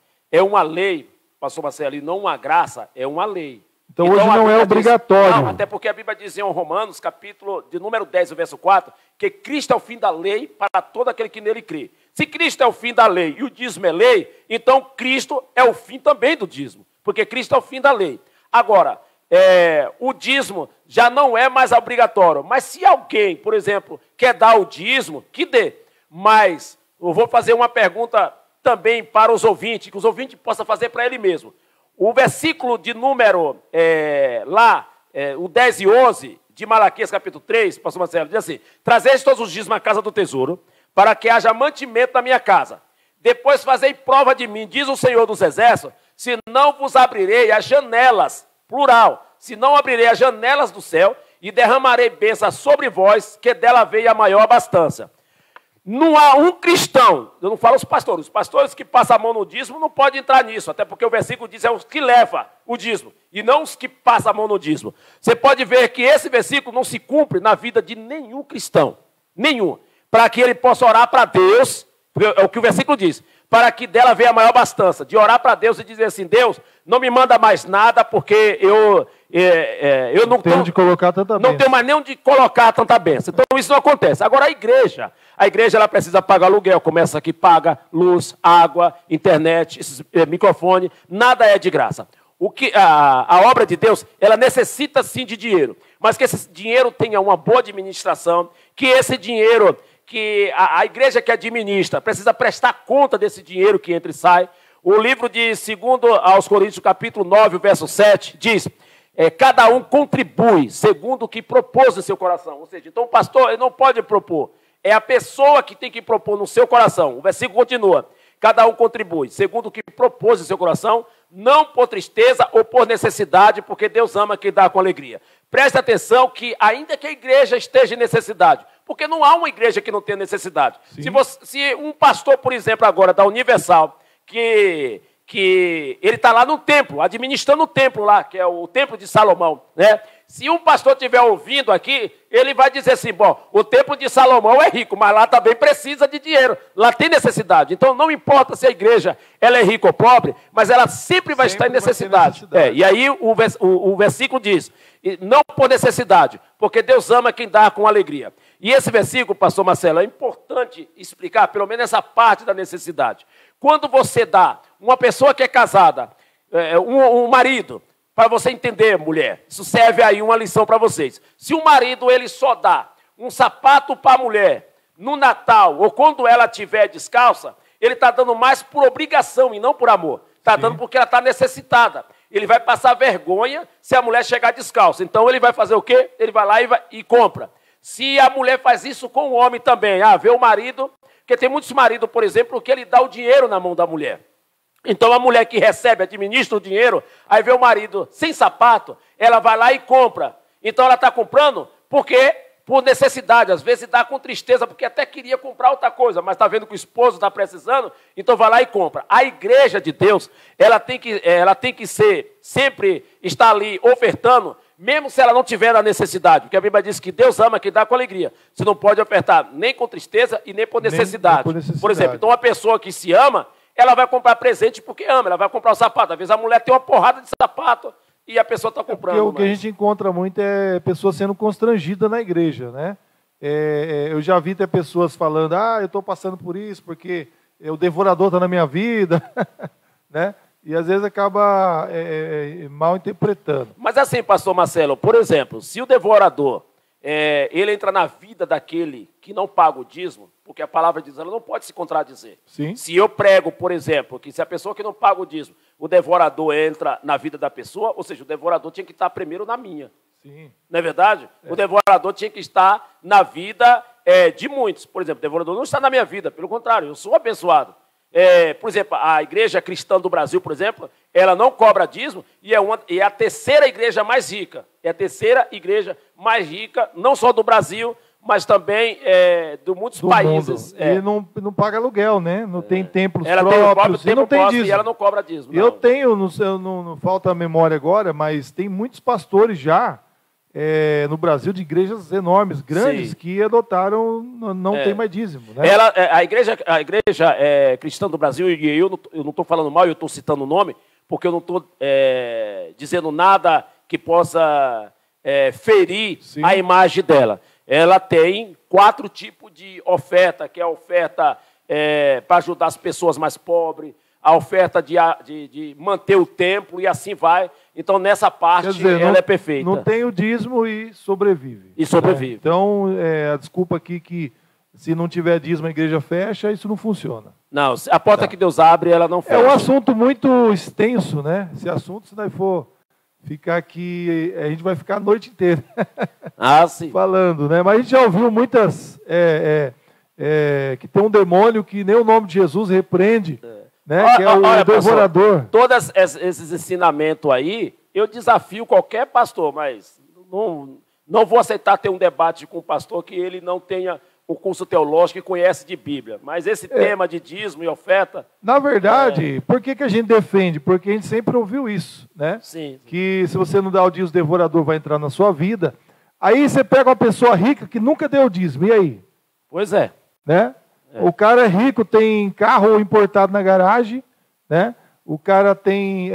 uma lei, pastor Marcelo, e não uma graça, é uma lei. Então hoje não é obrigatório. Não, até porque a Bíblia diz em Romanos, capítulo de número 10, verso 4, que Cristo é o fim da lei para todo aquele que nele crê. Se Cristo é o fim da lei e o dízimo é lei, então Cristo é o fim também do dízimo, porque Cristo é o fim da lei. Agora, o dízimo já não é mais obrigatório, mas se alguém, por exemplo, quer dar o dízimo, que dê. Mas eu vou fazer uma pergunta também para os ouvintes, que os ouvintes possam fazer para ele mesmo. O versículo de número, o 10 e 11, de Malaquias, capítulo 3, pastor Marcelo, diz assim: trazeis todos os dízimos à casa do tesouro, para que haja mantimento na minha casa. Depois fazei prova de mim, diz o Senhor dos Exércitos, se não vos abrirei as janelas, plural, se não abrirei as janelas do céu, e derramarei bênçãos sobre vós, que dela veio a maior abastança. Não há um cristão, eu não falo os pastores que passam a mão no dízimo não podem entrar nisso, até porque o versículo diz os que levam o dízimo, e não os que passam a mão no dízimo. Você pode ver que esse versículo não se cumpre na vida de nenhum cristão, nenhum, para que ele possa orar para Deus, é o que o versículo diz, para que dela venha a maior abastança, de orar para Deus e dizer assim: Deus, não me manda mais nada, porque eu não tenho de colocar tanta bênção. Não tenho mais nem onde colocar tanta bênção. Então isso não acontece. Agora a igreja ela precisa pagar aluguel, começa aqui, paga luz, água, internet, microfone, nada é de graça. A obra de Deus, ela necessita sim de dinheiro, mas que esse dinheiro tenha uma boa administração, que esse dinheiro, que a igreja que administra, precisa prestar conta desse dinheiro que entra e sai. O livro de 2 aos Coríntios, capítulo 9, verso 7, diz: cada um contribui segundo o que propôs no seu coração. Ou seja, então o pastor ele não pode propor, é a pessoa que tem que propor no seu coração. O versículo continua: cada um contribui segundo o que propôs no seu coração, não por tristeza ou por necessidade, porque Deus ama quem dá com alegria. Preste atenção que ainda que a igreja esteja em necessidade, porque não há uma igreja que não tenha necessidade. Se um pastor, por exemplo, agora da Universal, que ele está lá no templo, administrando o templo lá, que é o templo de Salomão, né? Se um pastor estiver ouvindo aqui, ele vai dizer assim: bom, o templo de Salomão é rico, mas lá também precisa de dinheiro, lá tem necessidade. Então não importa se a igreja ela é rica ou pobre, mas ela sempre vai estar em necessidade. E aí o versículo diz: não por necessidade, porque Deus ama quem dá com alegria. E esse versículo, pastor Marcelo, é importante explicar, pelo menos essa parte da necessidade. Quando você dá uma pessoa que é casada, um marido, para você entender, mulher, isso serve aí uma lição para vocês. Se o marido ele só dá um sapato para a mulher no Natal, ou quando ela estiver descalça, ele está dando mais por obrigação e não por amor. Está dando porque ela está necessitada. Ele vai passar vergonha se a mulher chegar descalça. Então ele vai fazer o quê? Ele vai lá e compra. Se a mulher faz isso com o homem também, vê o marido, porque tem muitos maridos, por exemplo, que ele dá o dinheiro na mão da mulher. Então a mulher que recebe, administra o dinheiro, aí vê o marido sem sapato, ela vai lá e compra. Então ela está comprando porque por necessidade, às vezes dá com tristeza, porque até queria comprar outra coisa, mas está vendo que o esposo está precisando, então vai lá e compra. A igreja de Deus, ela tem que ser, sempre estar ali ofertando, mesmo se ela não tiver a necessidade, porque a Bíblia diz que Deus ama quem dá com alegria. Você não pode ofertar nem com tristeza e nem por necessidade. Por exemplo, então uma pessoa que se ama, ela vai comprar presente porque ama, ela vai comprar o sapato. Às vezes a mulher tem uma porrada de sapato e a pessoa está comprando. Porque o que a gente encontra muito é pessoas sendo constrangidas na igreja, né? Eu já vi até pessoas falando: eu estou passando por isso porque o devorador está na minha vida, né? E às vezes acaba mal interpretando. Mas assim, pastor Marcelo, por exemplo, se o devorador ele entra na vida daquele que não paga o dízimo, porque a palavra diz, ela não pode se contradizer. Sim. Se eu prego, por exemplo, que se a pessoa que não paga o dízimo, o devorador entra na vida da pessoa, ou seja, o devorador tinha que estar primeiro na minha. Sim. Não é verdade? O devorador tinha que estar na vida de muitos. Por exemplo, o devorador não está na minha vida, pelo contrário, eu sou abençoado. por exemplo, a Igreja Cristã do Brasil, por exemplo, ela não cobra dízimo e é a terceira igreja mais rica. É a terceira igreja mais rica, não só do Brasil, mas também de muitos países. E não paga aluguel, né? Não tem templos ela próprios, tem o próprio templo não tem próprio dízimo. E ela não cobra dízimo. Eu tenho, não falta a memória agora, mas tem muitos pastores já no Brasil de igrejas enormes, grandes, Sim. que adotaram, não tem mais dízimo. Né? A igreja cristã do Brasil, e eu não estou falando mal, eu estou citando o nome, porque eu não estou dizendo nada que possa ferir Sim. a imagem dela. Ela tem 4 tipos de oferta, que é a oferta para ajudar as pessoas mais pobres, a oferta de manter o templo e assim vai. Então, nessa parte, ela é perfeita. Não tem o dízimo e sobrevive. E sobrevive. Né? Então, a desculpa aqui que se não tiver dízimo a igreja fecha, isso não funciona. Não, a porta que Deus abre, ela não fecha. É um assunto muito extenso, né? Esse assunto, se nós for ficar aqui, a gente vai ficar a noite inteira sim. falando, né? Mas a gente já ouviu muitas que tem um demônio que nem o nome de Jesus repreende, né? Que é o devorador. Pastor, todos esses ensinamentos aí, eu desafio qualquer pastor, mas não vou aceitar ter um debate com um pastor que ele não tenha um curso teológico e conhece de Bíblia. Mas esse tema de dízimo e oferta... Na verdade, por que a gente defende? Porque a gente sempre ouviu isso, né? Sim. Que se você não dá o dízimo, o devorador vai entrar na sua vida. Aí você pega uma pessoa rica que nunca deu o dízimo, e aí? Pois é. Né? O cara é rico, tem carro importado na garagem, né? O cara tem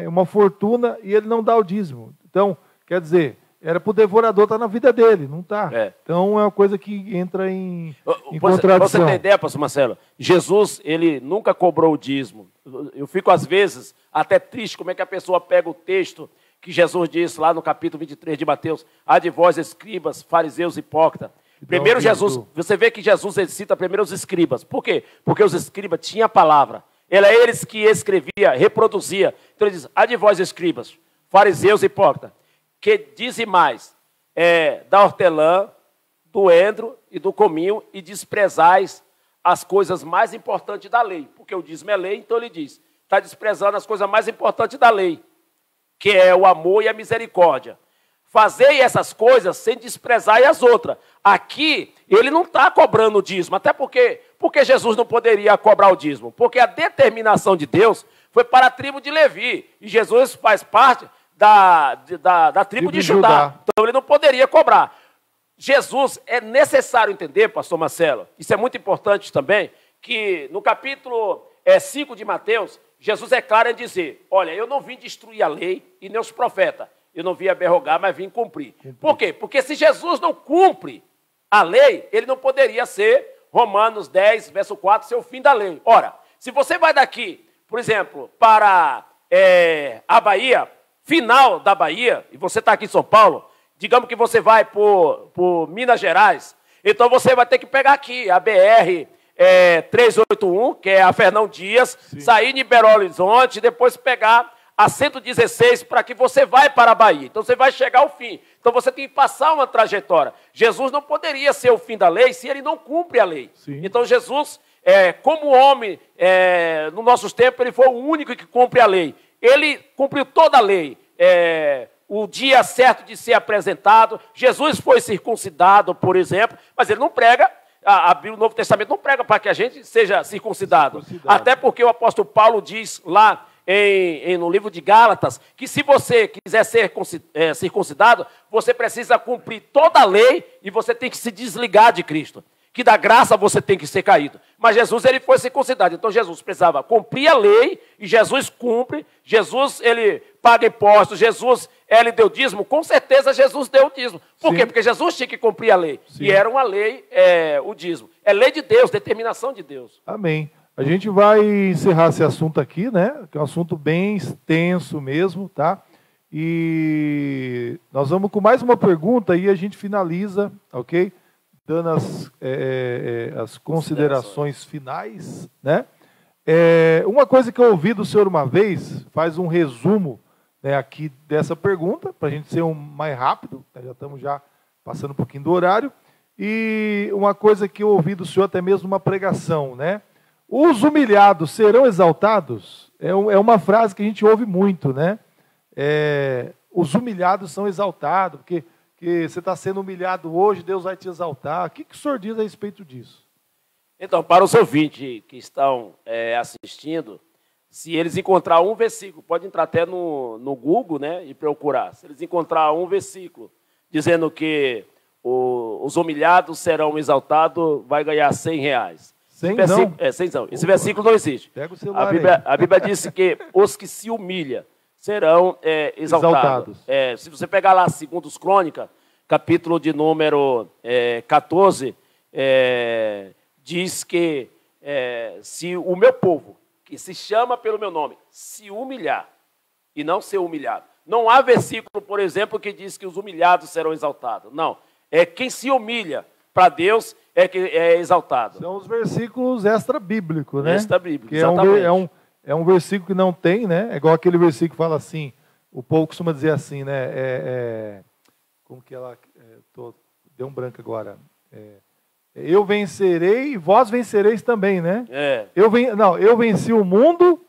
uma fortuna e ele não dá o dízimo. Então, quer dizer... Era para o devorador estar na vida dele, não está. Então é uma coisa que entra em contradição. Você tem ideia, pastor Marcelo? Jesus, ele nunca cobrou o dízimo. Eu fico, às vezes, até triste como é que a pessoa pega o texto que Jesus disse lá no capítulo 23 de Mateus: "Ai de vós, escribas, fariseus, hipócritas." Primeiro Jesus, você vê que Jesus cita primeiro os escribas. Por quê? Porque os escribas tinham a palavra. Era eles que escrevia, reproduzia. Então ele diz: "Ai de vós, escribas, fariseus, hipócritas, que dizimais da hortelã, do endro e do cominho, e desprezais as coisas mais importantes da lei." Porque o dízimo é lei, então ele diz, está desprezando as coisas mais importantes da lei, que é o amor e a misericórdia. Fazei essas coisas sem desprezar as outras. Aqui, ele não está cobrando o dízimo, até porque Jesus não poderia cobrar o dízimo, porque a determinação de Deus foi para a tribo de Levi, e Jesus faz parte da tribo de Judá. Então ele não poderia cobrar. Jesus, é necessário entender, pastor Marcelo, isso é muito importante também, que no capítulo 5 de Mateus, Jesus é claro em dizer: olha, eu não vim destruir a lei e nem os profetas, eu não vim aberrogar, mas vim cumprir. Por quê? Porque se Jesus não cumpre a lei, ele não poderia ser, Romanos 10, verso 4, ser o fim da lei. Ora, se você vai daqui, por exemplo, para a Bahia, final da Bahia, e você está aqui em São Paulo, digamos que você vai por Minas Gerais, então você vai ter que pegar aqui a BR 381, que é a Fernão Dias, sim, sair de Belo Horizonte, depois pegar a 116 para que você vai para a Bahia. Então você vai chegar ao fim. Então você tem que passar uma trajetória. Jesus não poderia ser o fim da lei se ele não cumpre a lei. Sim. Então Jesus, como homem, nos nossos tempos, ele foi o único que cumpre a lei. Ele cumpriu toda a lei. O dia certo de ser apresentado. Jesus foi circuncidado, por exemplo, mas ele não prega, a Bíblia, o Novo Testamento não prega para que a gente seja circuncidado. Até porque o apóstolo Paulo diz lá no livro de Gálatas que se você quiser ser circuncidado, você precisa cumprir toda a lei e você tem que se desligar de Cristo. Que da graça você tem que ser caído. Mas Jesus, ele foi circuncidado. Então Jesus precisava cumprir a lei, e Jesus cumpre. Jesus, ele paga impostos. Jesus, ele deu dízimo. Com certeza Jesus deu o dízimo. Por Sim. quê? Porque Jesus tinha que cumprir a lei. Sim. E era uma lei, o dízimo. É lei de Deus, determinação de Deus. Amém. A gente vai encerrar esse assunto aqui, né? Que é um assunto bem extenso mesmo, tá? E nós vamos com mais uma pergunta e a gente finaliza, ok? Dando as considerações finais, né? Uma coisa que eu ouvi do senhor uma vez, faz um resumo, né, aqui dessa pergunta, para a gente ser mais rápido, já estamos passando um pouquinho do horário, e uma coisa que eu ouvi do senhor até mesmo numa pregação, né? Os humilhados serão exaltados? É uma frase que a gente ouve muito, né? Os humilhados são exaltados, porque você está sendo humilhado hoje, Deus vai te exaltar. O que o senhor diz a respeito disso? Então, para os ouvintes que estão assistindo, se eles encontrar um versículo, pode entrar até no Google, né, e procurar. Se eles encontrar um versículo dizendo que os humilhados serão exaltados, vai ganhar R$100. 100 não? 100 não. Esse versículo não existe. Pega o celular a Bíblia disse que os que se humilham serão exaltados. Se você pegar lá, segundo os Crônicas, capítulo de número 14, diz que se o meu povo, que se chama pelo meu nome, se humilhar e não ser humilhado. Não há versículo, por exemplo, que diz que os humilhados serão exaltados. Não. É quem se humilha para Deus é que é exaltado. São os versículos extra-bíblicos, né? Extra-bíblico, exatamente. É um versículo que não tem, né? É igual aquele versículo que fala assim, o povo costuma dizer assim, né? Como que ela... deu um branco agora. Eu vencerei e vós vencereis também, né? Eu venci o mundo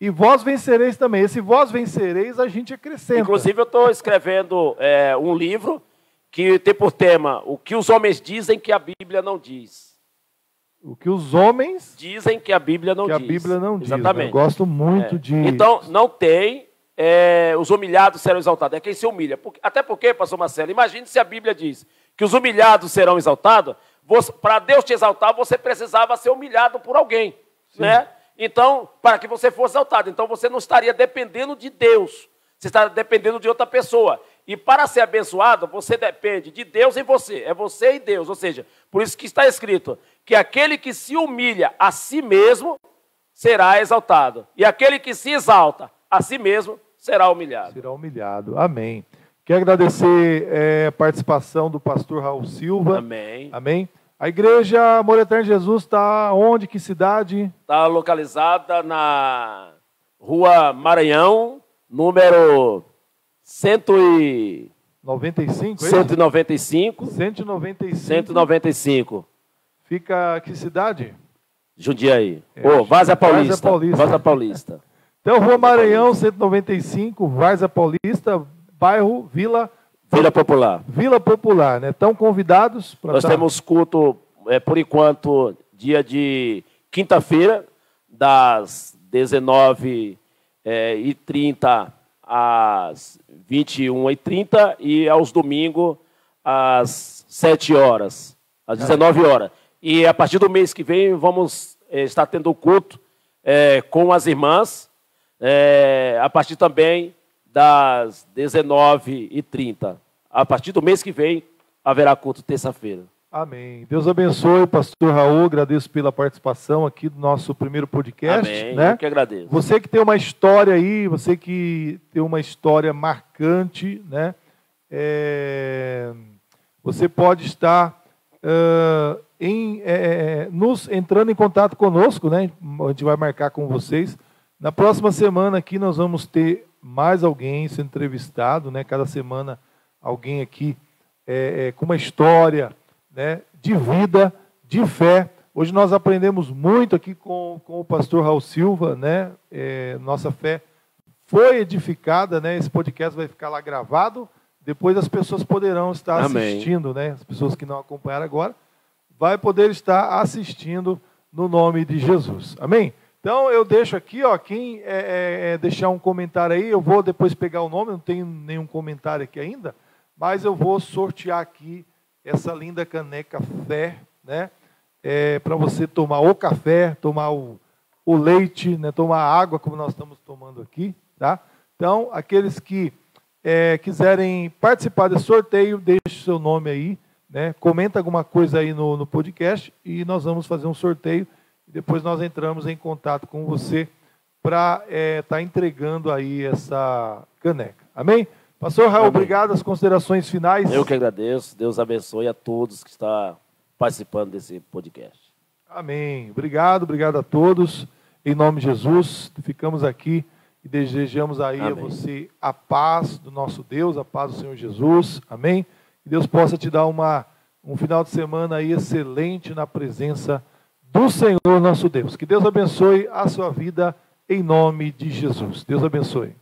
e vós vencereis também. Esse vós vencereis a gente acrescenta. Inclusive eu estou escrevendo um livro que tem por tema o que os homens dizem que a Bíblia não diz. O que os homens dizem que a Bíblia não diz. Que a Bíblia não diz. Exatamente. Eu gosto muito de... Então, não tem os humilhados serão exaltados. É quem se humilha. Até porque, pastor Marcelo, imagine se a Bíblia diz que os humilhados serão exaltados. Para Deus te exaltar, você precisava ser humilhado por alguém. Né? Então, para que você fosse exaltado. Então, você não estaria dependendo de Deus. Você está dependendo de outra pessoa. E para ser abençoado, você depende de Deus em você. É você e Deus. Ou seja, por isso que está escrito que aquele que se humilha a si mesmo será exaltado. E aquele que se exalta a si mesmo será humilhado. Será humilhado. Amém. Quero agradecer a participação do pastor Raul Silva. Amém. Amém. A igreja Amor Eterno de Jesus está onde? Que cidade? Está localizada na Rua Maranhão, número 195. 195. 195. Fica que cidade? Jundiaí. Várzea Paulista. Várzea Paulista. Então, Rua Maranhão, 195, Várzea Paulista, bairro Vila Popular. Vila Popular, né? Estão convidados para... Nós temos culto, por enquanto, dia de quinta-feira, das 19h30 às 21h30 e aos domingos às 7 horas, às 19 horas. E a partir do mês que vem vamos estar tendo o culto com as irmãs, a partir também das 19h30. A partir do mês que vem haverá culto terça-feira. Amém. Deus abençoe, pastor Raul. Agradeço pela participação aqui do nosso primeiro podcast. Amém. Né? Eu que agradeço. Você que tem uma história aí, você que tem uma história marcante, né? Você pode estar entrando em contato conosco, né? A gente vai marcar com vocês. Na próxima semana aqui nós vamos ter mais alguém sendo entrevistado, né? Cada semana alguém aqui com uma história, né, de vida, de fé. Hoje nós aprendemos muito aqui com o pastor Raul Silva, né? Nossa fé foi edificada, né? Esse podcast vai ficar lá gravado. Depois as pessoas poderão estar assistindo, né? As pessoas que não acompanharam agora, vai poder estar assistindo no nome de Jesus. Amém? Então eu deixo aqui, ó, quem deixar um comentário aí, eu vou depois pegar o nome, não tenho nenhum comentário aqui ainda, mas eu vou sortear aqui essa linda caneca Fé, né? Para você tomar o café, tomar o leite, né? Tomar água, como nós estamos tomando aqui, tá? Então, aqueles que quiserem participar desse sorteio, deixe o seu nome aí, né? Comenta alguma coisa aí no podcast e nós vamos fazer um sorteio. Depois nós entramos em contato com você para estar entregando aí essa caneca. Amém? Pastor Raul, obrigado. As considerações finais. Eu que agradeço. Deus abençoe a todos que estão participando desse podcast. Amém. Obrigado a todos. Em nome de Jesus, ficamos aqui e desejamos aí a você a paz do nosso Deus, a paz do Senhor Jesus. Amém? Que Deus possa te dar um final de semana aí excelente na presença do Senhor nosso Deus. Que Deus abençoe a sua vida em nome de Jesus. Deus abençoe.